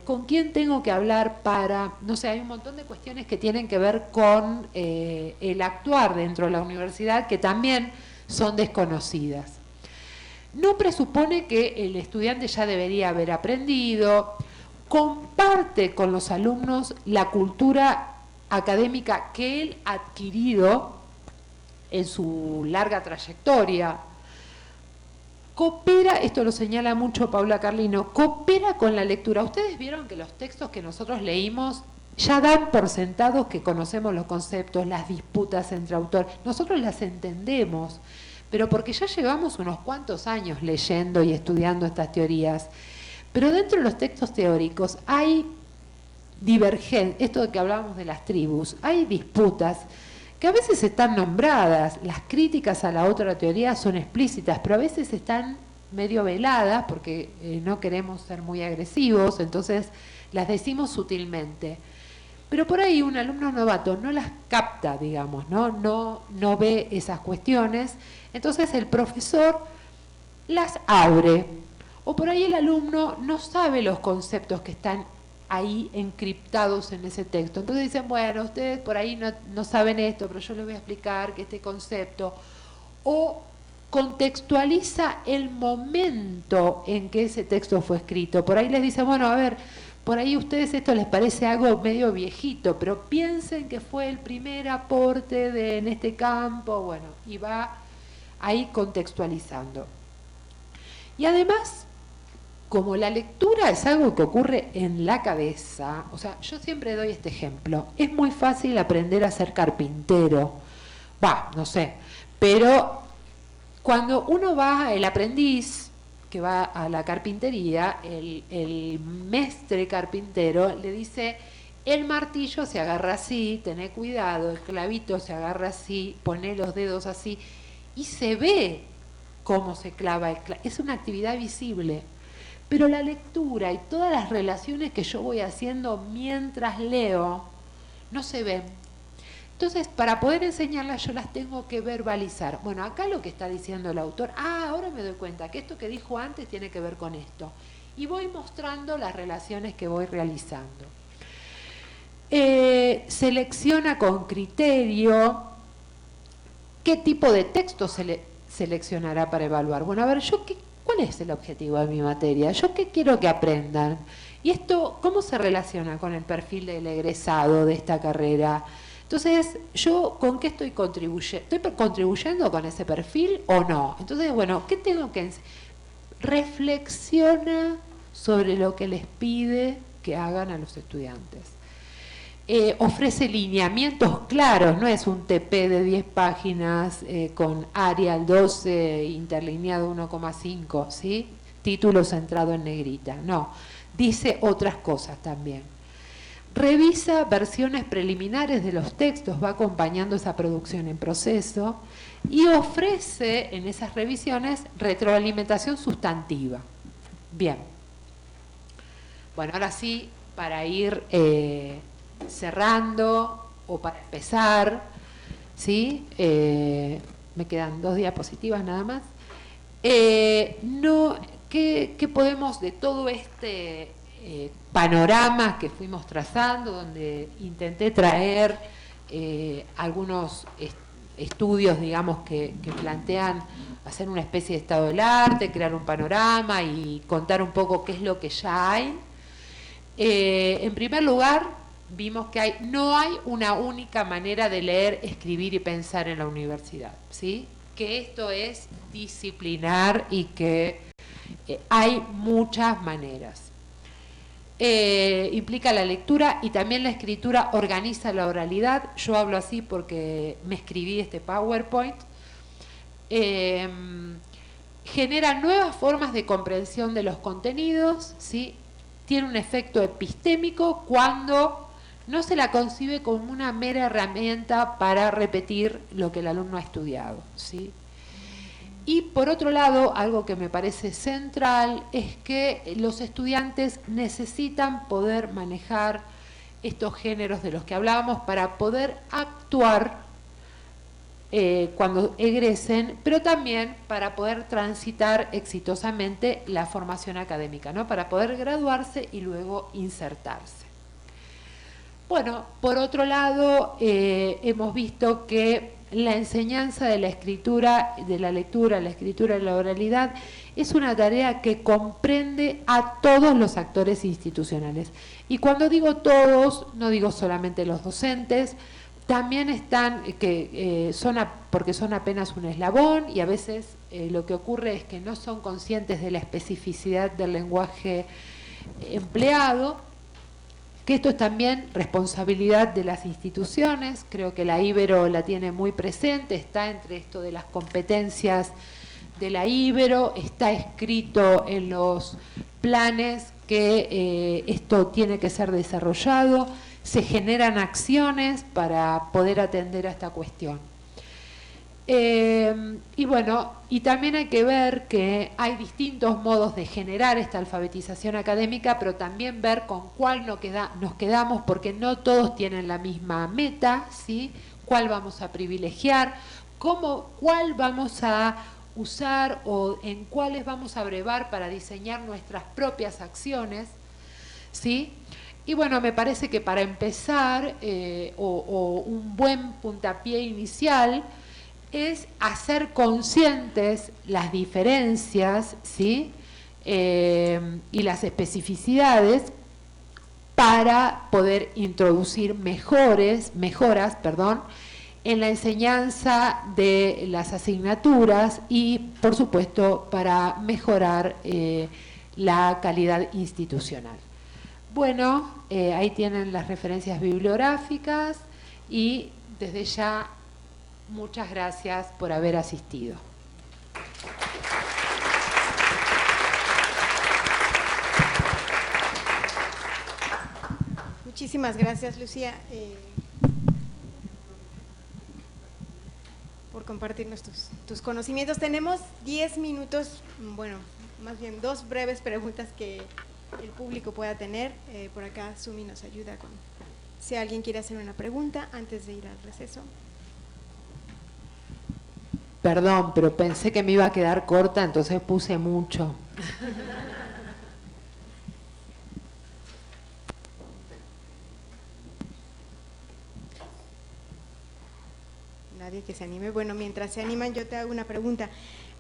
con quién tengo que hablar para, no sé, hay un montón de cuestiones que tienen que ver con el actuar dentro de la universidad que también son desconocidas. No presupone que el estudiante ya debería haber aprendido, comparte con los alumnos la cultura académica que él ha adquirido en su larga trayectoria, coopera, esto lo señala mucho Paula Carlino, coopera con la lectura. Ustedes vieron que los textos que nosotros leímos ya dan por sentados que conocemos los conceptos, las disputas entre autores. Nosotros las entendemos, pero porque ya llevamos unos cuantos años leyendo y estudiando estas teorías. Pero dentro de los textos teóricos hay divergencia, esto de que hablábamos de las tribus, hay disputas que a veces están nombradas, las críticas a la otra teoría son explícitas, pero a veces están medio veladas porque no queremos ser muy agresivos, entonces las decimos sutilmente. Pero por ahí un alumno novato no las capta, digamos, no ve esas cuestiones, entonces el profesor las abre. O por ahí el alumno no sabe los conceptos que están ahí encriptados en ese texto. Entonces dicen, bueno, ustedes por ahí no saben esto, pero yo les voy a explicar que este concepto. O contextualiza el momento en que ese texto fue escrito. Por ahí les dice, bueno, a ver, por ahí a ustedes esto les parece algo medio viejito, pero piensen que fue el primer aporte en este campo, bueno, y va ahí contextualizando. Y además, como la lectura es algo que ocurre en la cabeza, o sea, yo siempre doy este ejemplo, es muy fácil aprender a ser carpintero, no sé, pero cuando uno va, el aprendiz que va a la carpintería, el mestre carpintero le dice, el martillo se agarra así, tené cuidado, el clavito se agarra así, poné los dedos así, y se ve cómo se clava el clavo, es una actividad visible. Pero la lectura y todas las relaciones que yo voy haciendo mientras leo no se ven. Entonces, para poder enseñarlas yo las tengo que verbalizar. Bueno, acá lo que está diciendo el autor, ahora me doy cuenta que esto que dijo antes tiene que ver con esto. Y voy mostrando las relaciones que voy realizando. Selecciona con criterio qué tipo de texto seleccionará para evaluar. Bueno, a ver, ¿cuál es el objetivo de mi materia? ¿Yo qué quiero que aprendan? Y esto, ¿cómo se relaciona con el perfil del egresado de esta carrera? Entonces, ¿yo con qué estoy contribuyendo? ¿Estoy contribuyendo con ese perfil o no? Entonces, bueno, ¿qué tengo que enseñar? Reflexiona sobre lo que les pide que hagan a los estudiantes. Ofrece lineamientos claros, no es un TP de 10 páginas con Arial 12 interlineado 1,5, ¿sí? Título centrado en negrita, no, dice otras cosas también. Revisa versiones preliminares de los textos, va acompañando esa producción en proceso y ofrece en esas revisiones retroalimentación sustantiva. Bien. Bueno, ahora sí, para ir cerrando o para empezar, ¿sí? Me quedan 2 diapositivas nada más. ¿Qué podemos de todo este panorama que fuimos trazando, donde intenté traer algunos estudios, digamos, que plantean hacer una especie de estado del arte, crear un panorama y contar un poco qué es lo que ya hay? En primer lugar, vimos que no hay una única manera de leer, escribir y pensar en la universidad, ¿sí? Que esto es disciplinar y que hay muchas maneras. Implica la lectura y también la escritura organiza la oralidad. Yo hablo así porque me escribí este PowerPoint. Genera nuevas formas de comprensión de los contenidos, ¿sí? Tiene un efecto epistémico cuando no se la concibe como una mera herramienta para repetir lo que el alumno ha estudiado, ¿sí? Y por otro lado, algo que me parece central es que los estudiantes necesitan poder manejar estos géneros de los que hablábamos para poder actuar cuando egresen, pero también para poder transitar exitosamente la formación académica, ¿no? Para poder graduarse y luego insertarse. Bueno, por otro lado, hemos visto que la enseñanza de la escritura, de la lectura, la escritura y la oralidad es una tarea que comprende a todos los actores institucionales. Y cuando digo todos, no digo solamente los docentes, también están, porque son apenas un eslabón y a veces lo que ocurre es que no son conscientes de la especificidad del lenguaje empleado, que esto es también responsabilidad de las instituciones. Creo que la Ibero la tiene muy presente, está entre esto de las competencias de la Ibero, está escrito en los planes que esto tiene que ser desarrollado, se generan acciones para poder atender a esta cuestión. Y bueno, y también hay que ver que hay distintos modos de generar esta alfabetización académica, pero también ver con cuál nos quedamos, porque no todos tienen la misma meta, ¿sí? ¿Cuál vamos a privilegiar? ¿Cuál vamos a usar o en cuáles vamos a brevar para diseñar nuestras propias acciones, ¿sí? Y bueno, me parece que para empezar, o un buen puntapié inicial, es hacer conscientes las diferencias, ¿sí? Y las especificidades para poder introducir mejoras, en la enseñanza de las asignaturas y, por supuesto, para mejorar la calidad institucional. Bueno, ahí tienen las referencias bibliográficas y desde ya muchas gracias por haber asistido. Muchísimas gracias, Lucía, por compartirnos tus conocimientos. Tenemos 10 minutos, bueno, más bien 2 breves preguntas que el público pueda tener. Por acá Sumi nos ayuda con si alguien quiere hacer una pregunta antes de ir al receso. Perdón, pero pensé que me iba a quedar corta, entonces puse mucho. Nadie que se anime. Bueno, mientras se animan, yo te hago una pregunta.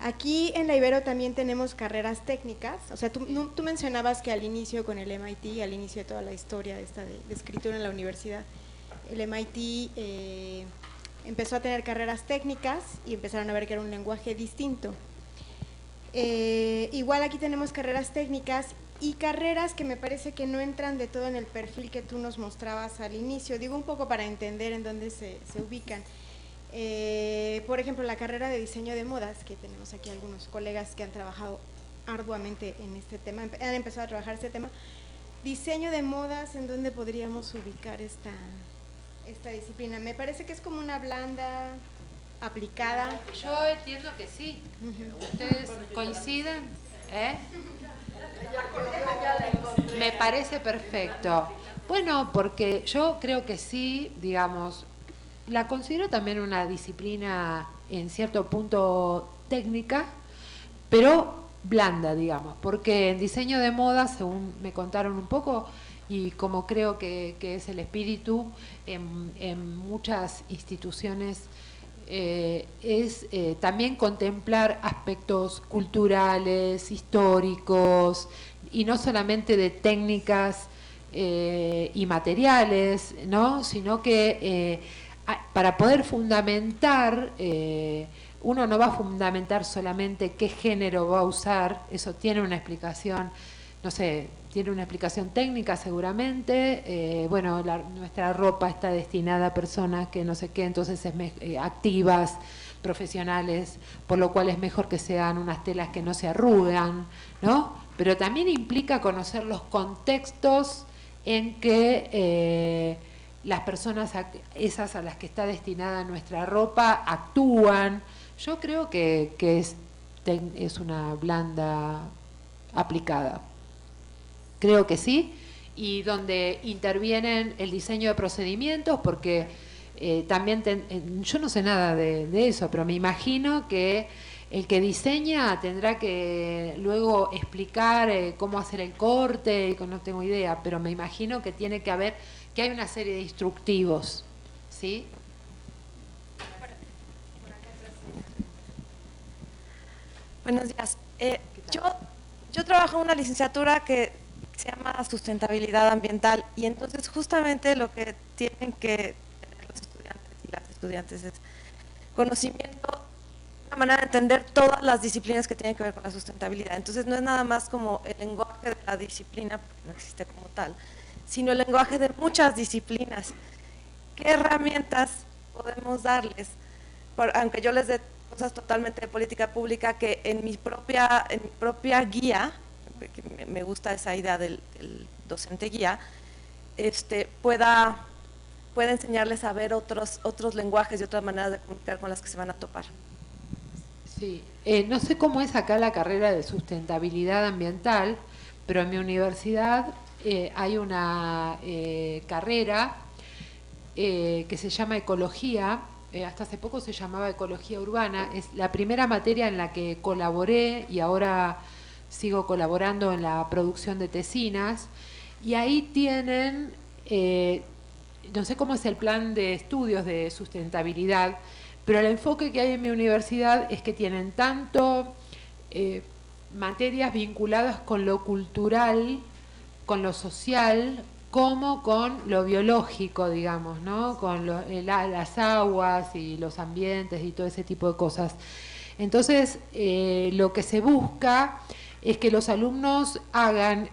Aquí en la Ibero también tenemos carreras técnicas. O sea, tú mencionabas que al inicio con el MIT, al inicio de toda la historia esta de escritura en la universidad, el MIT empezó a tener carreras técnicas y empezaron a ver que era un lenguaje distinto. Igual aquí tenemos carreras técnicas y carreras que me parece que no entran de todo en el perfil que tú nos mostrabas al inicio. Digo un poco para entender en dónde se ubican. Por ejemplo, la carrera de diseño de modas, que tenemos aquí algunos colegas que han trabajado arduamente en este tema, han empezado a trabajar este tema. Diseño de modas, ¿en dónde podríamos ubicar esta disciplina? Me parece que es como una blanda aplicada. Yo entiendo que sí. ¿Ustedes coinciden? Me parece perfecto. Bueno, porque yo creo que sí, digamos, la considero también una disciplina en cierto punto técnica, pero blanda, digamos, porque en diseño de moda, según me contaron un poco, y como creo que es el espíritu en muchas instituciones, es también contemplar aspectos culturales, históricos, y no solamente de técnicas y materiales, ¿no? Sino que para poder fundamentar, uno no va a fundamentar solamente qué género va a usar, eso tiene una explicación, no sé, tiene una explicación técnica seguramente, bueno, nuestra ropa está destinada a personas que no sé qué, entonces es activas, profesionales, por lo cual es mejor que sean unas telas que no se arrugan, ¿no? Pero también implica conocer los contextos en que las personas esas a las que está destinada nuestra ropa actúan. Yo creo que es una blanda aplicada. Creo que sí, y donde intervienen el diseño de procedimientos, porque también yo no sé nada de eso, pero me imagino que el que diseña tendrá que luego explicar cómo hacer el corte, no tengo idea, pero me imagino que tiene que haber, que hay una serie de instructivos, ¿sí? Buenos días. Yo trabajo en una licenciatura que se llama Sustentabilidad Ambiental, y entonces justamente lo que tienen que tener los estudiantes y las estudiantes es conocimiento, una manera de entender todas las disciplinas que tienen que ver con la sustentabilidad. Entonces no es nada más como el lenguaje de la disciplina, porque no existe como tal, sino el lenguaje de muchas disciplinas. ¿Qué herramientas podemos darles? Aunque yo les dé cosas totalmente de política pública, que en mi propia guía, que me gusta esa idea del docente guía, pueda enseñarles a ver otros lenguajes y otras maneras de comunicar con las que se van a topar. Sí, no sé cómo es acá la carrera de sustentabilidad ambiental, pero en mi universidad hay una carrera que se llama ecología, hasta hace poco se llamaba ecología urbana, es la primera materia en la que colaboré y ahora sigo colaborando en la producción de tesinas, y ahí tienen, no sé cómo es el plan de estudios de sustentabilidad, pero el enfoque que hay en mi universidad es que tienen tanto materias vinculadas con lo cultural, con lo social, como con lo biológico, digamos, ¿no? Con las aguas y los ambientes y todo ese tipo de cosas. Entonces, lo que se busca es que los alumnos hagan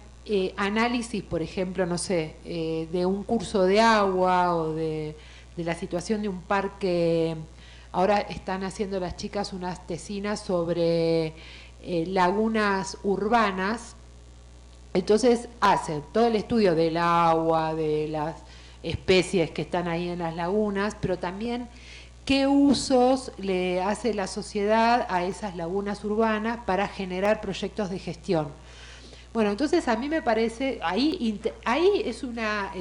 análisis, por ejemplo, no sé, de un curso de agua o de la situación de un parque. Ahora están haciendo las chicas unas tesinas sobre lagunas urbanas. Entonces hacen todo el estudio del agua, de las especies que están ahí en las lagunas, pero también qué usos le hace la sociedad a esas lagunas urbanas para generar proyectos de gestión. Bueno, entonces a mí me parece, ahí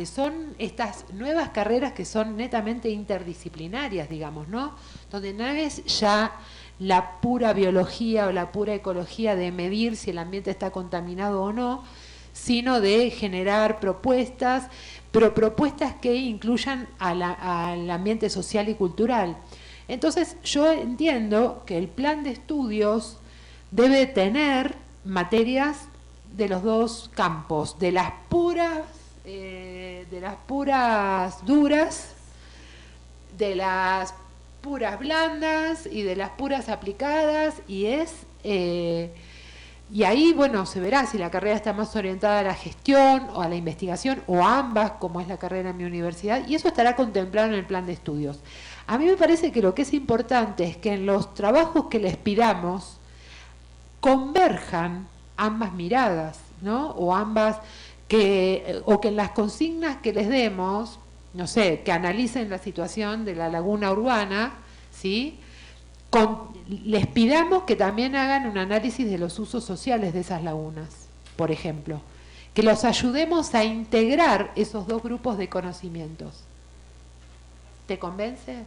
son estas nuevas carreras que son netamente interdisciplinarias, digamos, ¿no? Donde no es ya la pura biología o la pura ecología de medir si el ambiente está contaminado o no, sino de generar propuestas, pero propuestas que incluyan al ambiente social y cultural. Entonces yo entiendo que el plan de estudios debe tener materias de los dos campos, de las puras duras, de las puras blandas y de las puras aplicadas, y ahí, bueno, se verá si la carrera está más orientada a la gestión o a la investigación, o a ambas, como es la carrera en mi universidad, y eso estará contemplado en el plan de estudios. A mí me parece que lo que es importante es que en los trabajos que les pidamos converjan ambas miradas, ¿no? O que en las consignas que les demos, no sé, que analicen la situación de la laguna urbana, ¿sí? Les pidamos que también hagan un análisis de los usos sociales de esas lagunas, por ejemplo, que los ayudemos a integrar esos dos grupos de conocimientos. ¿Te convence?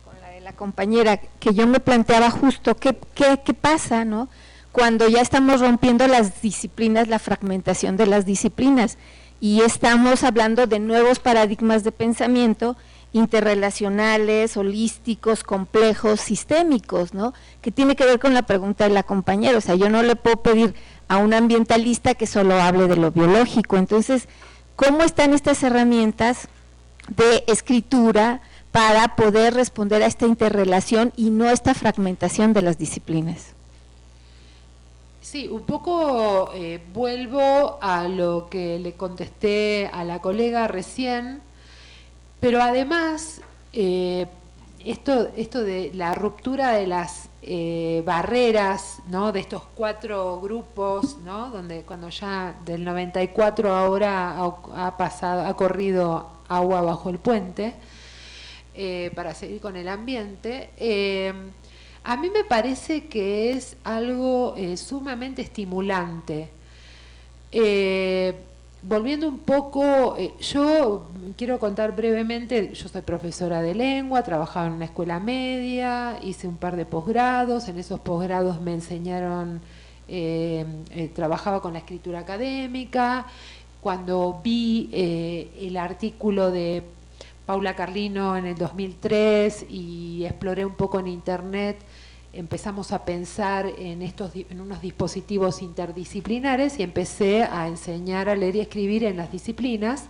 Con la de la compañera, que yo me planteaba justo qué pasa, ¿no? Cuando ya estamos rompiendo las disciplinas, la fragmentación de las disciplinas, y estamos hablando de nuevos paradigmas de pensamiento interrelacionales, holísticos, complejos, sistémicos, ¿no? Que tiene que ver con la pregunta de la compañera. O sea, yo no le puedo pedir a un ambientalista que solo hable de lo biológico. Entonces, ¿cómo están estas herramientas de escritura para poder responder a esta interrelación y no a esta fragmentación de las disciplinas? Sí, un poco vuelvo a lo que le contesté a la colega recién, pero además esto de la ruptura de las barreras, ¿no? De estos 4 grupos, ¿no? Donde cuando ya del 94 ahora ha corrido agua bajo el puente, para seguir con el ambiente. A mí me parece que es algo sumamente estimulante. Volviendo un poco, yo quiero contar brevemente, yo soy profesora de lengua, trabajaba en una escuela media, hice un par de posgrados, en esos posgrados me enseñaron, trabajaba con la escritura académica. Cuando vi el artículo de Paula Carlino en el 2003 y exploré un poco en internet, empezamos a pensar en unos dispositivos interdisciplinares y empecé a enseñar a leer y escribir en las disciplinas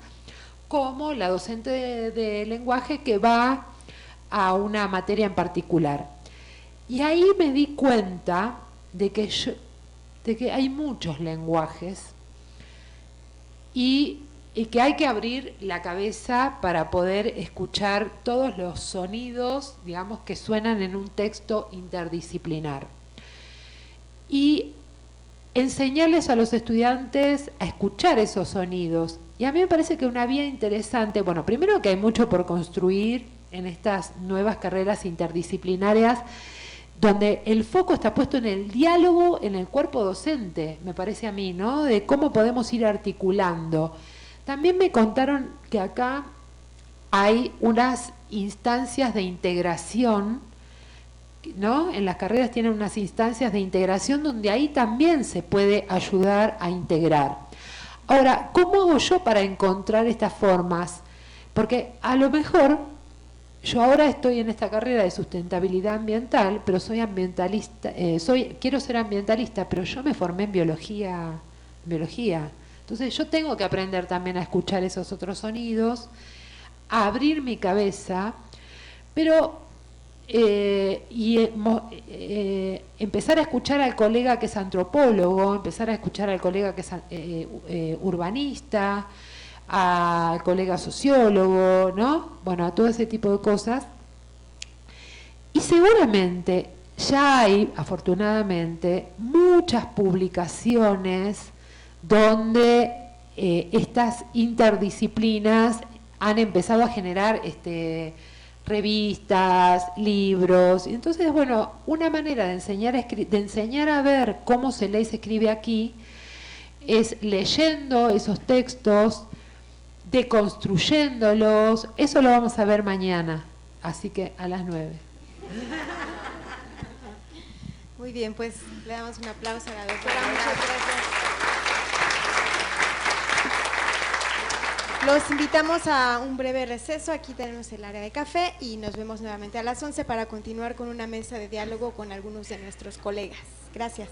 como la docente de lenguaje que va a una materia en particular. Y ahí me di cuenta de que hay muchos lenguajes y que hay que abrir la cabeza para poder escuchar todos los sonidos, digamos, que suenan en un texto interdisciplinar. Y enseñarles a los estudiantes a escuchar esos sonidos. Y a mí me parece que una vía interesante, bueno, primero que hay mucho por construir en estas nuevas carreras interdisciplinarias, donde el foco está puesto en el diálogo en el cuerpo docente, me parece a mí, ¿no? De cómo podemos ir articulando. También me contaron que acá hay unas instancias de integración, ¿no? En las carreras tienen unas instancias de integración donde ahí también se puede ayudar a integrar. Ahora, ¿cómo hago yo para encontrar estas formas? Porque a lo mejor yo ahora estoy en esta carrera de sustentabilidad ambiental, pero soy ambientalista, quiero ser ambientalista, pero yo me formé en biología. Entonces yo tengo que aprender también a escuchar esos otros sonidos, a abrir mi cabeza, pero empezar a escuchar al colega que es antropólogo, empezar a escuchar al colega que es urbanista, al colega sociólogo, ¿no? Bueno, a todo ese tipo de cosas. Y seguramente ya hay, afortunadamente, muchas publicaciones donde estas interdisciplinas han empezado a generar revistas, libros. Entonces, bueno, una manera de enseñar a ver cómo se lee y se escribe aquí es leyendo esos textos, deconstruyéndolos. Eso lo vamos a ver mañana, así que a las 9. Muy bien, pues le damos un aplauso a la doctora. Muchas gracias. Los invitamos a un breve receso. Aquí tenemos el área de café y nos vemos nuevamente a las 11 para continuar con una mesa de diálogo con algunos de nuestros colegas. Gracias.